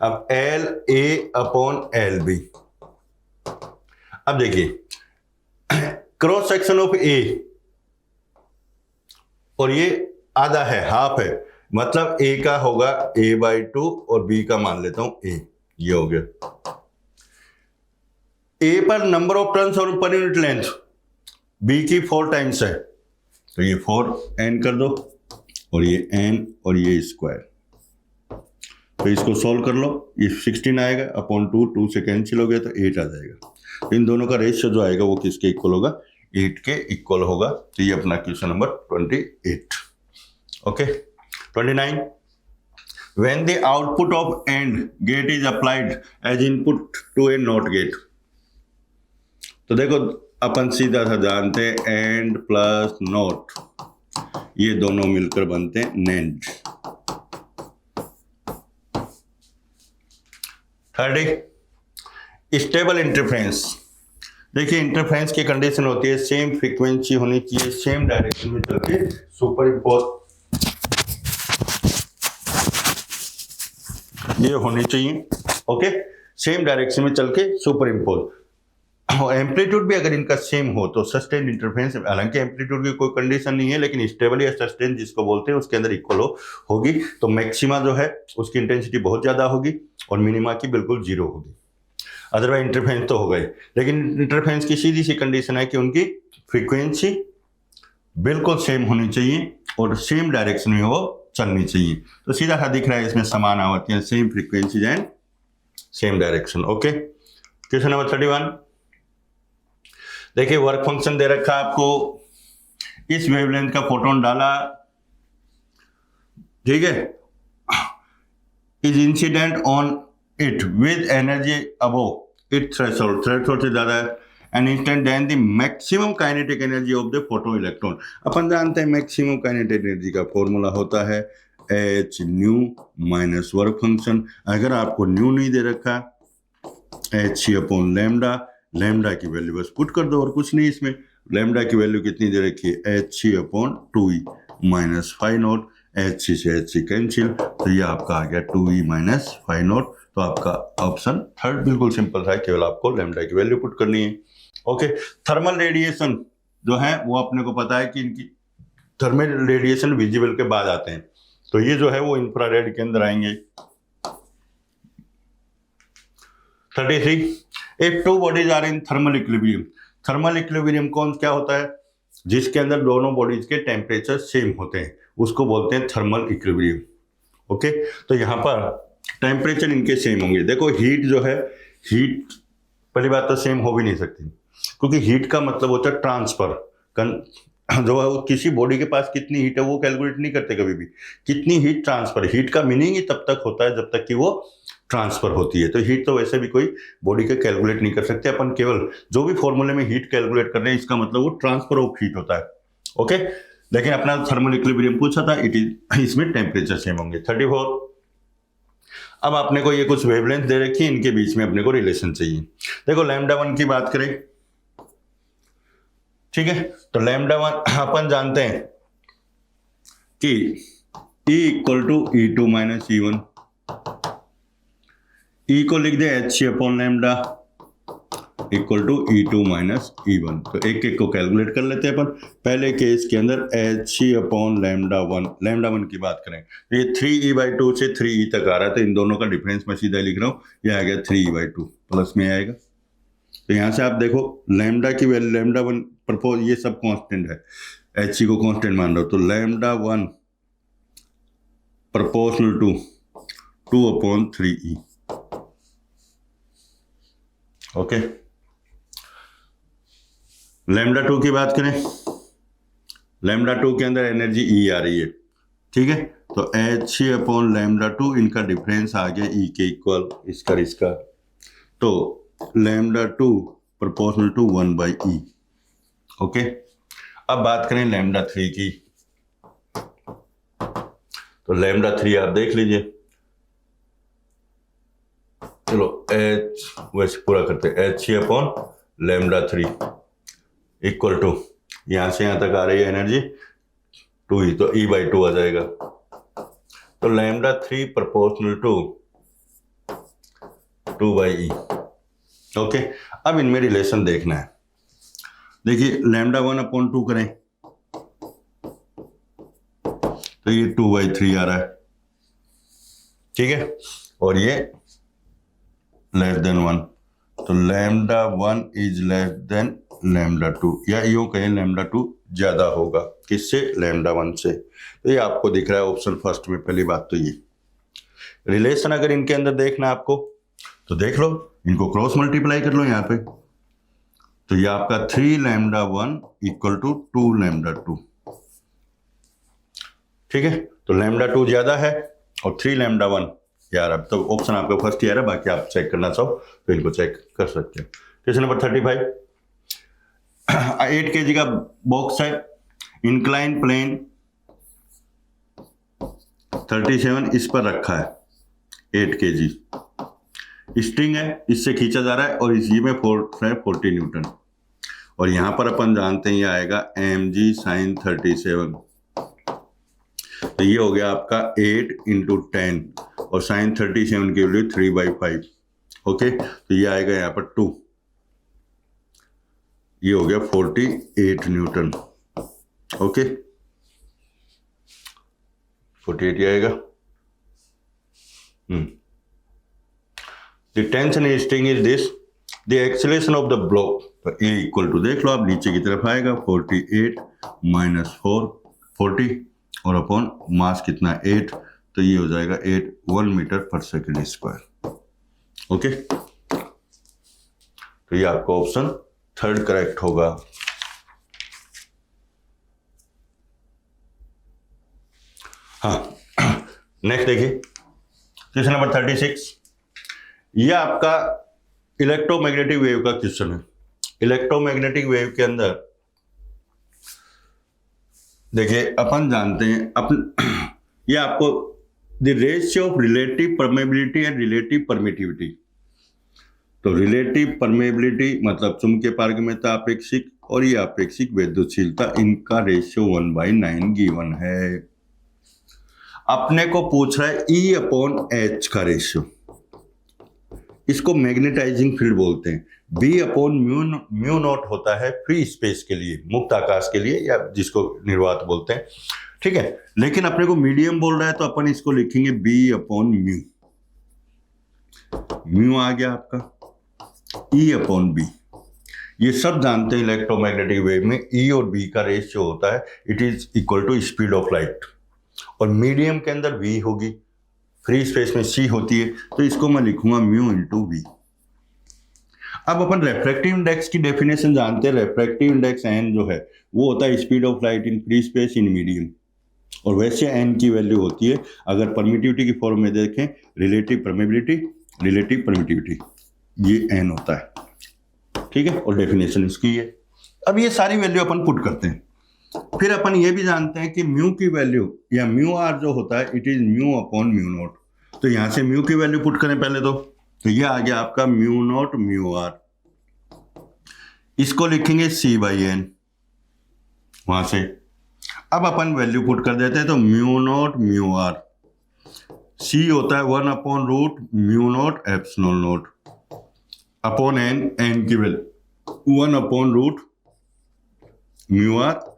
अब L A upon L B, अब देखिए क्रॉस सेक्शन ऑफ ए और ये आधा है, हाफ है, मतलब ए का होगा ए बाई 2 और बी का मान लेता हूं ए, ये हो गया। ए पर नंबर ऑफ टर्न्स और पर यूनिट लेंथ बी की 4 टाइम्स है, तो ये 4 एन कर दो और ये एन और ये स्क्वायर, तो इसको सॉल्व कर लो, ये 16 आएगा अपॉन 2, 2 से कैंसिल हो गया तो 8 आ जाएगा। इन दोनों का रेशियो जो आएगा वो किसके इक्वल होगा, 8 के इक्वल होगा। तो ये अपना question number 28। Okay 29, when the output of and gate is applied as input to a not gate, तो देखो अपन सीधा सा जानते हैं एंड प्लस नॉट, ये दोनों मिलकर बनते हैं नेंड। 30, stable interference. देखिए इंटरफेरेंस की कंडीशन होती है सेम फ्रीक्वेंसी होनी चाहिए, सेम डायरेक्शन में चलके सुपर इम्पोज ये होनी चाहिए, ओके, सेम डायरेक्शन में चल के सुपर इम्पोज। एम्पलीट्यूड भी अगर इनका सेम हो तो सस्टेन इंटरफेरेंस, हालांकि एम्पलीट्यूड की कोई कंडीशन नहीं है, लेकिन स्टेबल या सस्टेन जिसको बोलते हैं उसके अंदर इक्वल होगी, तो मैक्सिमा जो है उसकी इंटेंसिटी बहुत ज्यादा होगी और मिनिमा की बिल्कुल 0 होगी। अदरवाइज इंटरफेरेंस तो हो गए, लेकिन इंटरफेरेंस की सीधी सी कंडीशन है कि उनकी फ्रीक्वेंसी बिल्कुल सेम होनी चाहिए और सेम डायरेक्शन में वो चलनी चाहिए। तो सीधा सा दिख रहा है इसमें समान आवर्तियां, same frequencies and same direction. Okay, question number 31, देखिए वर्क फंक्शन दे रखा आपको, इस वेवलेंथ का फोटोन डाला, ठीक है, is incident on it with energy above it threshold, threshold से ज्यादा है, an instant then the maximum kinetic energy of the photo electron. अपन जानते हैं मैक्सिमम काइनेटिक एनर्जी का फॉर्मूला होता है h nu minus work function. अगर आपको न्यू नहीं दे रखा, एच सी अपॉन लैम्डा, लैम्डा की वैल्यू बस पुट कर दो और कुछ नहीं, इसमें लैम्डा की वैल्यू कितनी दे रखी है, एच सी upon 2e minus 5 naught, H C से एच सी कैंसिल, तो ये आपका आ गया 2e माइनस 5 नॉट। तो आपका ऑप्शन थर्ड बिल्कुल सिंपल था, केवल आपको लैम्डा की वैल्यू पुट करनी है। ओके, थर्मल रेडिएशन जो है वो अपने को पता है कि इनकी थर्मल रेडिएशन विजिबल के बाद आते हैं, तो ये जो है वो इंफ्रारेड के अंदर आएंगे। 33, if two bodies are in thermal equilibrium, thermal equilibrium कौन क्या होता है, जिसके अंदर दोनों बॉडीज के टेम्परेचर सेम होते हैं, उसको बोलते हैं थर्मल इक्विलिब्रियम। ओके, तो यहाँ पर टेम्परेचर इनके सेम होंगे। देखो हीट जो है, हीट पहली बात तो सेम हो भी नहीं सकती, क्योंकि हीट का मतलब होता है ट्रांसफर। जो है किसी बॉडी के पास कितनी हीट है वो कैलकुलेट नहीं करते कभी भी, कितनी हीट ट्रांसफर। हीट का मीनिंग ही तब तक होता है जब तक कि वो ट्रांसफर होती है, तो हीट तो वैसे भी कोई बॉडी का कैलकुलेट नहीं कर सकते अपन, केवल जो भी फॉर्मूले में हीट कैलकुलेट कर रहे हैं इसका मतलब वो ट्रांसफर ऑफ हीट होता है। ओके, लेकिन अपना थर्मल इक्विलिब्रियम पूछा था, इट इज इसमें टेम्परेचर सेम होंगे। 34, अब आपने को ये कुछ वेवलेंथ दे रखी है, इनके बीच में अपने को रिलेशन चाहिए। देखो लैम्डा 1 की बात करें, ठीक है, तो लैम्डा 1 अपन जानते हैं कि E equal to E2 minus E1, E को लिख दे h C upon lambda equal to E2 minus E1। तो एक एक को कैलकुलेट कर लेते हैं अपन। पहले केस के अंदर एच सी अपॉन लैम्डा 1, लैम्डा 1 की बात करें तो ये 3e/2 से 3e तक आ रहा है, तो इन दोनों का डिफरेंस मैं सीधा लिख रहा हूँ, ये आ गया 3e/2 प्लस में आएगा। तो यहाँ से आप देखो लैम्डा की वैल्यू, लैम्डा 1 प्रपोज ये सब कांस्टेंट है, एच सी को कांस्टेंट मान रहा हो, तो lambda 1 proportional to 2/3e। Okay, lambda 2 की बात करें, लैम्डा 2 के अंदर एनर्जी ई आ रही है, ठीक है, तो एच अपॉन लैम्डा 2, इनका डिफरेंस आ गया ई के इक्वल इसका, तो lambda 2 proportional to 1/e। Okay, अब बात करें लैम्डा 3 की, तो लैम्डा 3 आप देख लीजिए, चलो एच वैसे पूरा करते हैं, H upon lambda 3 equal to, यहां से यहां तक आ रही है एनर्जी 2e, तो e/2 आ जाएगा, तो lambda 3 proportional to 2/e। Okay, अब इनमें रिलेशन देखना है। देखिए लैम्डा 1/2 करें तो ये 2/3 आ रहा है, ठीक है, और ये लेस देन 1, तो lambda 1 is less than lambda 2, या यूं कहें लैम्डा 2 ज्यादा होगा किससे, लैम्डा 1 से। तो ये आपको दिख रहा है ऑप्शन फर्स्ट में। पहली बात तो ये रिलेशन अगर इनके अंदर देखना आपको तो देख लो, इनको क्रॉस मल्टीप्लाई कर लो यहाँ पे, तो ये आपका 3 लैम्डा 1 इक्वल टू 2 लैम्डा 2, ठीक है, तो लैम्डा 2 ज्यादा है और 3 लैम्डा 1, यार अब तो ऑप्शन आपका फर्स्ट ईयर है, बाकी आप चेक करना चाहो तो इनको चेक कर सकते हो। क्वेश्चन नंबर 35, 8 kg का बॉक्स है, इंक्लाइन प्लेन 37 इस पर रखा है, 8 kg स्ट्रिंग है, इससे खींचा जा रहा है और इसी में फोर्स है 40 न्यूटन, और यहां पर अपन जानते हैं ये आएगा mg sin 37, तो ये हो गया आपका 8 × 10 और sin 37 की वैल्यू 3/5। ओके, तो ये आएगा यहाँ पर 2, ये हो गया 48 न्यूटन। ओके, 48 ये आएगा। The tension string is this, the acceleration of the block, तो ए इक्वल टू देख लो आप नीचे की तरफ आएगा 48 - 4 40 और अपॉन मास कितना 8, तो ये हो जाएगा 1 मीटर पर सेकेंड स्क्वायर। ओके, तो ये आपका ऑप्शन थर्ड करेक्ट होगा। हाँ, नेक्स्ट देखिए क्वेश्चन नंबर 36, ये आपका इलेक्ट्रोमैग्नेटिक वेव का क्वेश्चन है। इलेक्ट्रोमैग्नेटिक वेव के अंदर देखिए अपन जानते हैं ये आपको the ratio of relative permeability and relative permittivity, तो रिलेटिव परमेबिलिटी मतलब चुंबकीय पारगम्यता अपेक्षिक और ये अपेक्षिक विद्युतशीलता, इनका रेशियो 1/9 गिवन है। अपने को पूछ रहा है E/H का रेशियो, इसको मैग्नेटाइजिंग फील्ड बोलते हैं। B/म्यू होता है फ्री स्पेस के लिए, मुक्त आकाश के लिए, या जिसको निर्वात बोलते हैं, ठीक है, लेकिन अपने को मीडियम बोल रहा है तो अपन इसको लिखेंगे B/म्यू। म्यू आ गया आपका E/B। ये सब जानते हैं इलेक्ट्रोमैग्नेटिक वेव में E और B का रेशियो होता है, it is equal to speed of light, और मीडियम के अंदर V होगी, फ्री स्पेस में C होती है, तो इसको मैं लिखूंगा म्यू × V। अब अपन रेफ्रैक्टिव इंडेक्स की डेफिनेशन जानते हैं। रेफ्रैक्टिव इंडेक्स n जो है वो होता है speed of light in free space in medium, और वैसे n की वैल्यू होती है, अगर परमिटिविटी की फॉर्म में देखें, रिलेटिव परमेबिलिटी, रिलेटिव परमिटिविटी, ये n होता है, ठीक है, और डेफिनेशन इसकी है। अब ये सारी वैल्यू अपन पुट करते हैं, फिर अपन ये भी जानते हैं कि म्यू की वैल्यू या म्यू आर जो होता है इट इज μ/μ0, तो यहां से म्यू की वैल्यू पुट करें पहले तो ये आ गया आपका μ0 μr, इसको लिखेंगे C/n वहां से। अब अपन वैल्यू पुट कर देते हैं, तो μ0 μr, C होता है 1/√μ0 ε0 अपॉन n की वैल्यू 1/√μr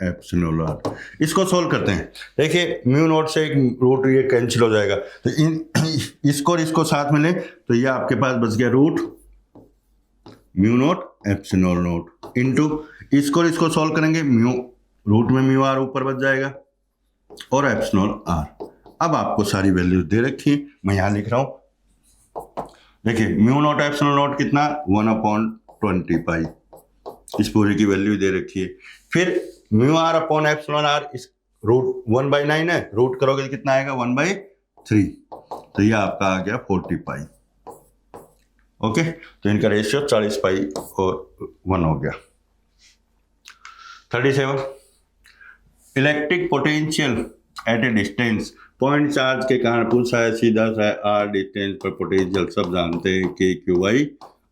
ε0। इसको सोल्व करते हैं। देखिए μ0 से एक रूट ये कैंसिल हो जाएगा, तो इसको और इसको साथ में लें तो ये आपके पास बच गया √μ0 ε0 इंटू इसको और इसको सोल्व करेंगे, रूट में μr ऊपर बच जाएगा और ε0r। अब आपको सारी वैल्यूज दे रखी है, मैं यहां लिख रहा हूं। देखिए μ0 ε0 कितना 1/20π, इस पूरे की वैल्यू दे रखी है। फिर mu R upon epsilon R, इस रूट 1/9 है, रूट करोगे तो कितना आएगा 1/3, तो ये आपका आ गया 40 पाई। ओके, तो इनका रेशियो 40 पाई और 1 हो गया। 37 electric potential at A distance, point charge के कारण पूछा है, सीधा सा आर डिस्टेंस पर पोटेंशियल सब जानते हैं के क्यू बाई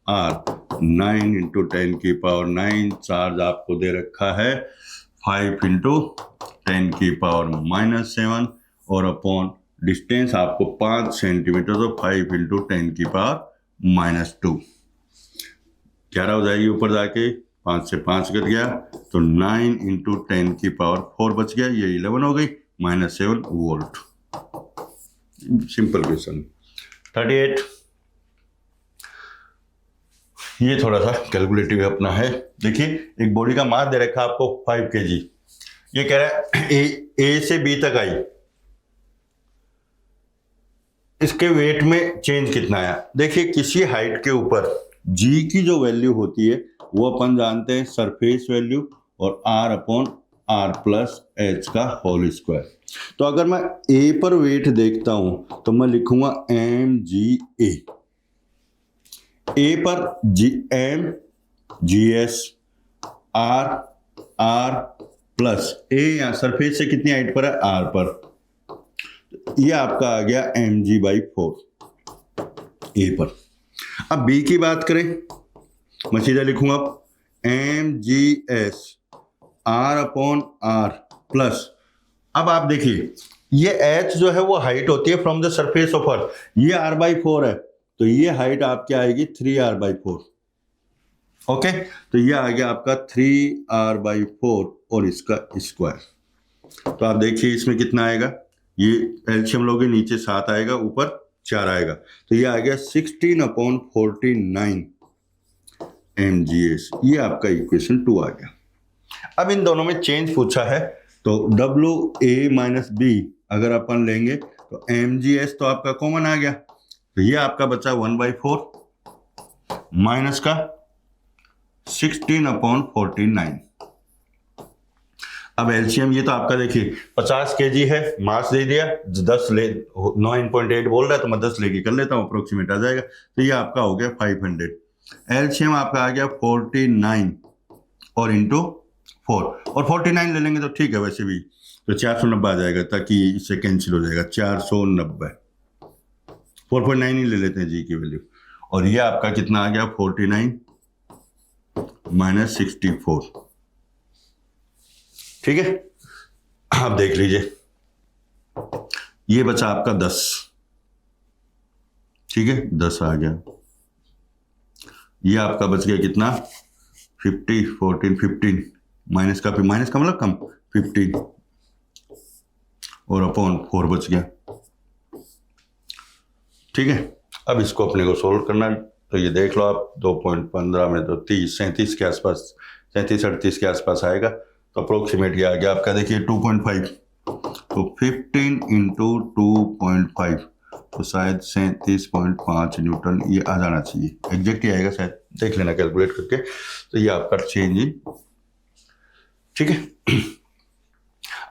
आर, 9 × 10⁻⁹ चार्ज आपको दे रखा है 5 × 10⁻⁻7 और अपॉन डिस्टेंस आपको 5 सेंटीमीटर, तो 5 × 10⁻⁻2, 11 हो जाएगी ऊपर जाके, 5 से 5 कट गया तो 9 × 10⁻4 बच गया, ये 11 हो गई, -7 वोल्ट। Simple question. 38 ये थोड़ा सा कैलकुलेटिव अपना है। देखिए एक बॉडी का मास दे रखा है आपको 5 kg, ये कह रहा है ए से बी तक आई, इसके वेट में चेंज कितना आया। देखिए किसी हाइट के ऊपर जी की जो वैल्यू होती है वो अपन जानते हैं सरफेस वैल्यू और r upon r plus H का होल स्क्वायर। तो अगर मैं ए पर वेट देखता हूं तो मैं लिखूंगा mg ए पर m gs r प्लस ए या सरफेस से कितनी हाइट पर है r पर, ये आपका आ गया mg/4 ए पर। अब बी की बात करें, मैं सीधा लिखूंगा mgs r upon r plus, अब आप देखिए ये h जो है वो हाइट होती है from the surface of earth, ये r/4 है, तो ये हाइट आपकी आएगी 3r/4। ओके, तो ये आ गया आपका 3r/4 और इसका स्क्वायर। तो आप देखिए इसमें कितना आएगा, ये एलसीएम लोगे नीचे 7 आएगा, ऊपर 4 आएगा, तो ये आ गया 16/49 mgs, ये आपका इक्वेशन 2 आ गया। अब इन दोनों में चेंज पूछा है, तो WA - B अगर अपन लेंगे तो mgs तो आपका कॉमन आ गया, तो ये आपका बचा 1/4 माइनस का 16/49। अब एलसीएम ये तो आपका देखिए 50 kg है, मास दे दिया, 10 ले 9.8 बोल रहा है तो मैं 10 लेके कर लेता हूँ, अप्रोक्सीमेट आ जाएगा, तो ये आपका हो गया 500। एलसीएम आपका आ गया 49 और इंटू 4, और 49 ले लेंगे तो ठीक है, वैसे भी तो 490 आ जाएगा, ताकि इससे कैंसिल हो जाएगा 490, 4.9 ही ले लेते हैं जी की वैल्यू, और ये आपका कितना आ गया 49 - 64। ठीक है, आप देख लीजिए ये बचा आपका 10, ठीक है 10 आ गया, ये आपका बच गया कितना 50, 14, 15 माइनस का मतलब कम 15 और अपॉन 4 बच गया। ठीक है, अब इसको अपने को सोल्व करना है, तो ये देख लो आप 2.15 में तो 37 के आसपास, 37-38 के आसपास आएगा, तो अप्रोक्सीमेट ये आ गया आपका, देखिए 2.5, तो 15 × 2.5 तो शायद 37.5 न्यूटन ये आ जाना चाहिए, एग्जैक्ट ही आएगा शायद, देख लेना कैलकुलेट करके। तो ये आपका चेंज इन, ठीक है।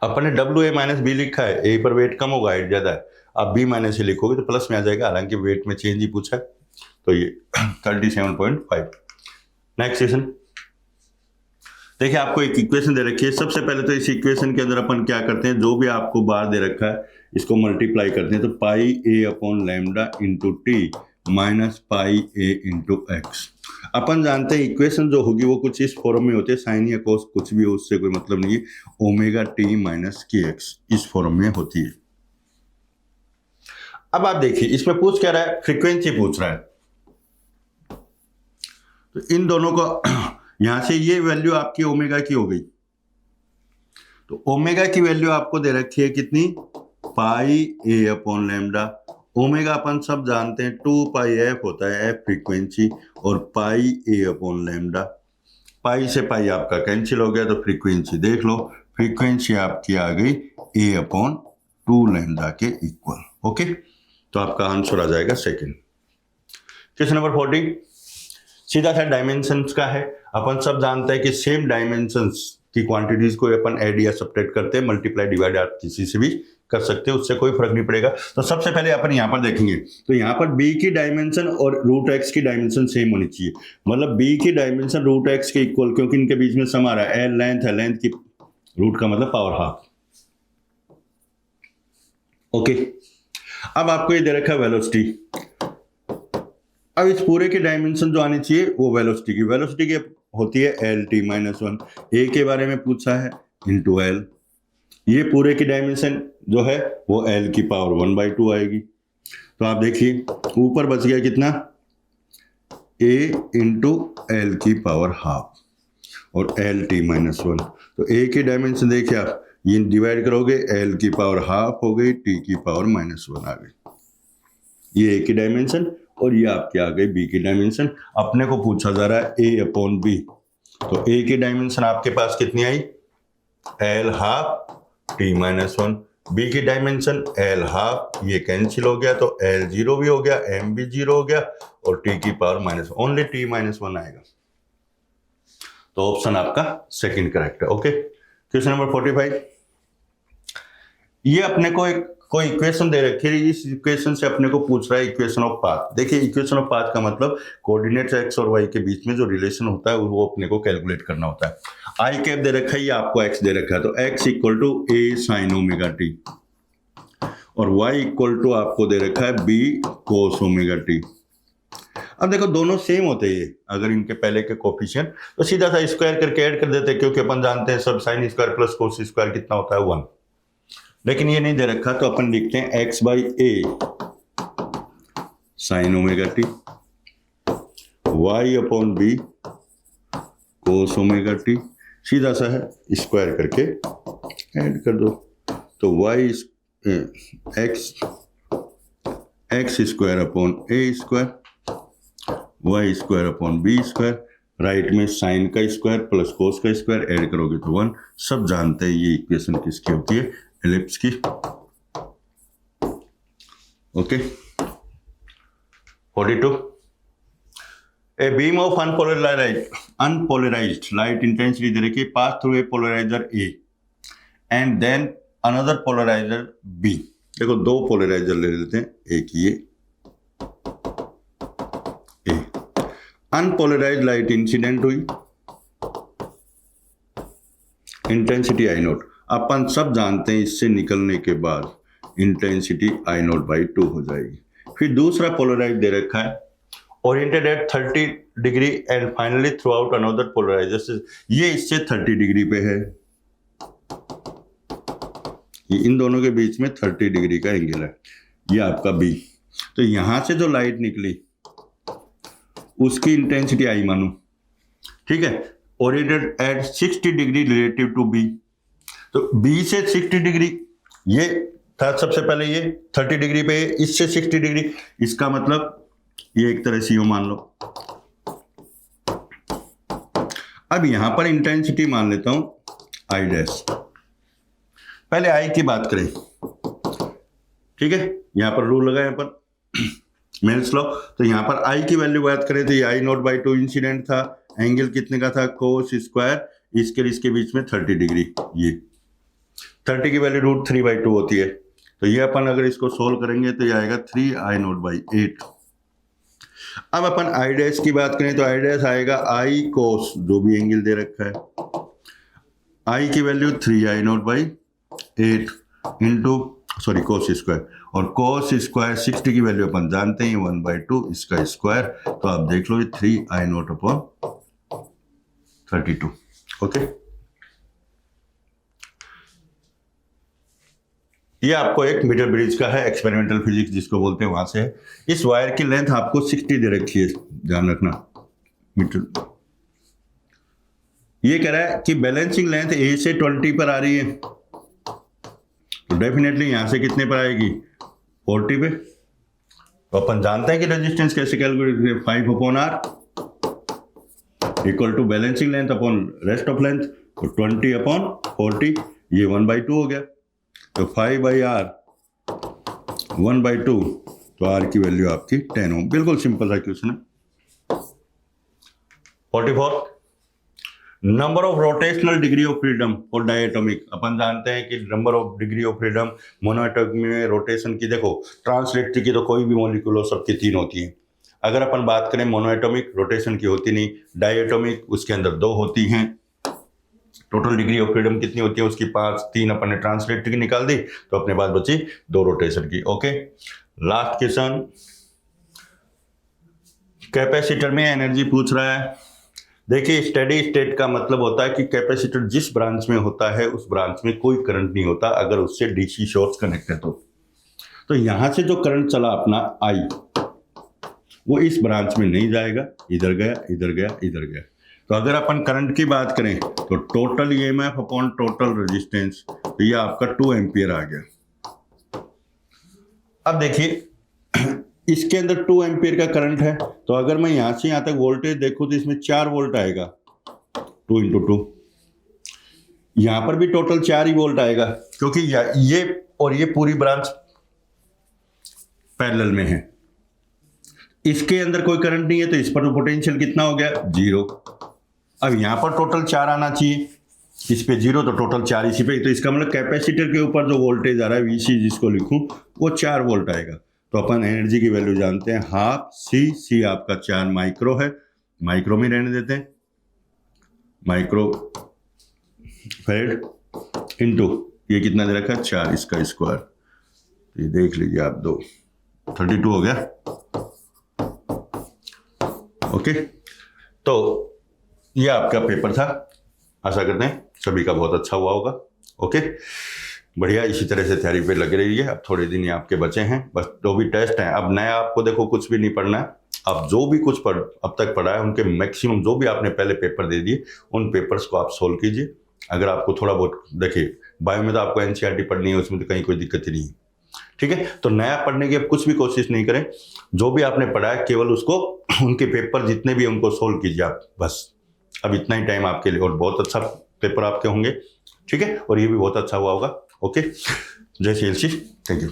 अपन ने WA - B लिखा है, ए पर वेट कम होगा, हाइट ज्यादा है, आप B - ही लिखोगे तो प्लस में आ जाएगा, हालांकि वेट में चेंज ही पूछा है, तो ये 37.5। नेक्स्ट क्वेश्चन देखिए, आपको एक इक्वेशन दे रखी है। सबसे पहले तो इस इक्वेशन के अंदर अपन क्या करते हैं, जो भी आपको बार दे रखा है इसको मल्टीप्लाई करते हैं, तो πa/λ × t minus πa × x। अपन जानते हैं इक्वेशन जो होगी वो कुछ इस फॉर्म में होते हैं, साइन या कोस कुछ भी हो, उससे कोई मतलब नहीं है, ωt - kx इस फॉर्म में होती है। अब आप देखिए इसमें पूछ क्या रहा है, फ्रीक्वेंसी पूछ रहा है, तो इन दोनों को यहां से ये वैल्यू आपकी ओमेगा की हो गई, तो ओमेगा की वैल्यू आपको दे रखी है कितनी πa/λ। ओमेगा अपन सब जानते हैं 2πf होता है, f फ्रीक्वेंसी, और πa/λ, पाई से पाई आपका कैंसिल हो गया, तो फ्रीक्वेंसी देख लो, फ्रीक्वेंसी आपकी आ गई a/2λ के इक्वल। ओके, तो आपका आंसर आ जाएगा सेकंड। क्वेश्चन नंबर 40 सीधा सा डायमेंशंस का है। अपन सब जानते हैं कि सेम डायमेंशंस की क्वांटिटीज को अपन ऐड या सब्ट्रैक्ट करते हैं, मल्टीप्लाई डिवाइड आप किसी से भी कर सकते हो, उससे कोई फर्क नहीं पड़ेगा। तो सबसे पहले अपन यहाँ पर देखेंगे, तो यहाँ पर b की डायमेंशन और रूट x की डायमेंशन सेम होनी चाहिए, मतलब b की डायमेंशन रूट x के इक्वल, क्योंकि इनके बीच में सम आ रहा है, l लेंथ है, लेंथ की रूट का मतलब पावर हाफ। ओके, अब आपको ये दे रखा है वेलोसिटी। अब इस पूरे की डायमेंशन जो आनी चाहिए वो वेलोसिटी की होती है LT-1, a के बारे में पूछा है इंटू l, ये पूरे की डायमेंशन जो है वो l की पावर 1/2 आएगी। तो आप देखिए ऊपर बच गया कितना, a इंटू l की पावर हाफ और LT-1। तो a की डायमेंशन देखिए आप, ये डिवाइड करोगे l की पावर हाफ हो गई, t की पावर -1 आ गई। ये a की डायमेंशन और ये आपकी आ गई b की डायमेंशन। अपने को पूछा जा रहा है a/b, तो a की डायमेंशन आपके पास कितनी आई, l हाफ t-1, b की डायमेंशन l हाफ, ये कैंसिल हो गया तो l 0 भी हो गया, m भी 0 हो गया और t की पावर -1, ओनली t-1 आएगा। तो ऑप्शन आपका सेकंड करेक्ट है। ओके, क्वेश्चन नंबर 45, ये अपने को एक कोई इक्वेशन दे रखी है, इस इक्वेशन से अपने को पूछ रहा है इक्वेशन ऑफ पाथ। देखिए इक्वेशन ऑफ पाथ का मतलब कोऑर्डिनेट्स x और y के बीच में जो रिलेशन होता है वो अपने को कैलकुलेट करना होता है। आई कैप दे रखा है, ये आपको x दे रखा है, तो x equal to a sine omega t और y इक्वल टू आपको दे रखा है b कोस ओमेगा टी। अब देखो दोनों सेम होते हैं, अगर इनके पहले के कोफिशिएंट तो सीधा सा स्क्वायर करके ऐड कर देते हैं, क्योंकि अपन जानते हैं सब sine square plus cos square कितना होता है 1। लेकिन ये नहीं दे रखा तो अपन लिखते हैं x by a sine omega T, y upon b cos omega T, सीधा सा है स्क्वायर करके ऐड कर दो। तो x square upon a square, y square upon b square, right में साइन का स्क्वायर प्लस कोस का स्क्वायर ऐड करोगे तो 1। सब जानते हैं ये इक्वेशन किसकी होती है, एलिप्स की। Okay, 42, a beam of unpolarised light intensity दे रखी, pass through a polariser A and then another polariser B. देखो दो पोलराइजर ले लेते हैं, एक ये ए, अनपोलराइज्ड लाइट इंसिडेंट हुई, इंटेंसिटी आई नोट। अपन सब जानते हैं इससे निकलने के बाद इंटेंसिटी I0/2 हो जाएगी। फिर दूसरा पोलराइज दे रखा है, oriented at 30 degree and finally through out another polarizer, ये इससे 30 डिग्री पे है, ये इन दोनों के बीच में 30 डिग्री का एंगल है, ये आपका बी। तो यहां से जो लाइट निकली उसकी इंटेंसिटी आई मानो, ठीक है, oriented at 60 degree relative to B. तो बी से 60 डिग्री, ये था सबसे पहले ये 30 डिग्री पे, इससे 60 डिग्री, इसका मतलब ये एक तरह से मान लो। अब यहां पर इंटेंसिटी मान लेता हूं आई डैश। पहले आई की बात करें, ठीक है, यहां पर रूल लगाए अपन मेल्स लॉ। तो यहां पर आई की वैल्यू बात करें तो ये I0/2 इंसिडेंट था, एंगल कितने का था, कोस स्क्वायर, इसके बीच में 30 डिग्री, ये 30 की वैल्यू √3/2 होती है। तो ये अपन अगर इसको सोल्व करेंगे तो ये आएगा 3I0/8। अब अपन आई डैश की बात करें तो आई डैश आएगा आई कोस, जो भी एंगल दे रखा है, आई की value 3I0/8 into cos square, और कोस स्क्वायर 60 की वैल्यू अपन जानते हैं 1/2, इसका स्क्वायर, तो आप देख लो ये 3I0/32। ओके, ये आपको एक मीटर ब्रिज का है, एक्सपेरिमेंटल फिजिक्स जिसको बोलते हैं, वहां से है। इस वायर की लेंथ आपको 60 दे रखी है, ध्यान रखना मीटर। ये कह रहा है कि बैलेंसिंग लेंथ ए से 20 पर आ रही है, तो डेफिनेटली यहां से कितने पर आएगी, 40 पे। तो अपन जानते हैं कि रेजिस्टेंस कैसे कैलकुलेट करें, 5/r equal to balancing length upon rest of length, तो 20/40, ये 1/2 हो गया। तो 5/r 1/2, तो r की वैल्यू आपकी 10 ओम। बिल्कुल सिंपल सा क्वेश्चन है। 44, number of rotational degree of freedom for diatomic, अपन जानते हैं कि number of degree of freedom monoatomic में रोटेशन की, देखो ट्रांसलेटरी की तो कोई भी मॉलिक्यूल हो सबकी 3 होती है। अगर अपन बात करें मोनोएटॉमिक रोटेशन की होती नहीं, डायटोमिक उसके अंदर 2 होती हैं। टोटल डिग्री ऑफ फ्रीडम कितनी होती है उसकी 5, 3 अपन ने ट्रांसलेटरी की निकाल दी तो अपने पास बची 2 रोटेशन की। ओके, लास्ट क्वेश्चन, कैपेसिटर में एनर्जी पूछ रहा है। देखिए स्टेडी स्टेट का मतलब होता है कि कैपेसिटर जिस ब्रांच में होता है उस ब्रांच में कोई करंट नहीं होता अगर उससे डीसी सोर्स कनेक्ट है तो यहां से जो करंट चला अपना आई वो इस ब्रांच में नहीं जाएगा, इधर गया इधर गया इधर गया। तो अगर अपन करंट की बात करें तो total EMF upon total resistance, तो ये आपका 2 एम्पियर आ गया। अब देखिए इसके अंदर 2 एम्पियर का करंट है, तो अगर मैं यहां से यहां तक वोल्टेज देखूं तो इसमें 4 वोल्ट आएगा, 2 × 2। यहां पर भी टोटल 4 ही वोल्ट आएगा क्योंकि ये और ये पूरी ब्रांच पैरेलल में है। इसके अंदर कोई करंट नहीं है तो इस पर पोटेंशियल कितना हो गया, 0। अब यहां पर टोटल 4 आना चाहिए, इस पे 0 तो टोटल 4 इसी पे, तो इसका मतलब कैपेसिटर के ऊपर जो वोल्टेज आ रहा है VC जिसको लिखूं वो 4 वोल्ट आएगा। तो अपन एनर्जी की वैल्यू जानते हैं हाफ C आपका 4 माइक्रो है, माइक्रो में रहने देते हैं, माइक्रो फेड इनटू ये कितना दे रखा है 4 इसका स्क्वायर, तो ये देख लीजिए आप 2 32 हो गया। ओके, तो ये आपका पेपर था, आशा करते हैं सभी का बहुत अच्छा हुआ होगा। ओके, बढ़िया, इसी तरह से तैयारी पे लगे रहिए। अब थोड़े दिन ही आपके बचे हैं, बस जो भी टेस्ट हैं, अब नया आपको देखो कुछ भी नहीं पढ़ना है। अब जो भी कुछ अब तक पढ़ा है उनके मैक्सिमम जो भी आपने पहले पेपर दे दिए उन पेपर्स को आप सोल्व कीजिए। अगर आपको थोड़ा बहुत, देखिए बायो में तो आपको NCERT पढ़नी है, उसमें तो कहीं कोई दिक्कत ही नहीं है, ठीक है। तो नया पढ़ने की अब कुछ भी कोशिश नहीं करें, जो भी आपने पढ़ा है केवल उसको उनके पेपर जितने भी उनको सोल्व कीजिए आप, बस अब इतना ही टाइम आपके लिए, और बहुत अच्छा पेपर आपके होंगे, ठीक है, और ये भी बहुत अच्छा हुआ होगा। ओके, जय श्री एलसी, थैंक यू।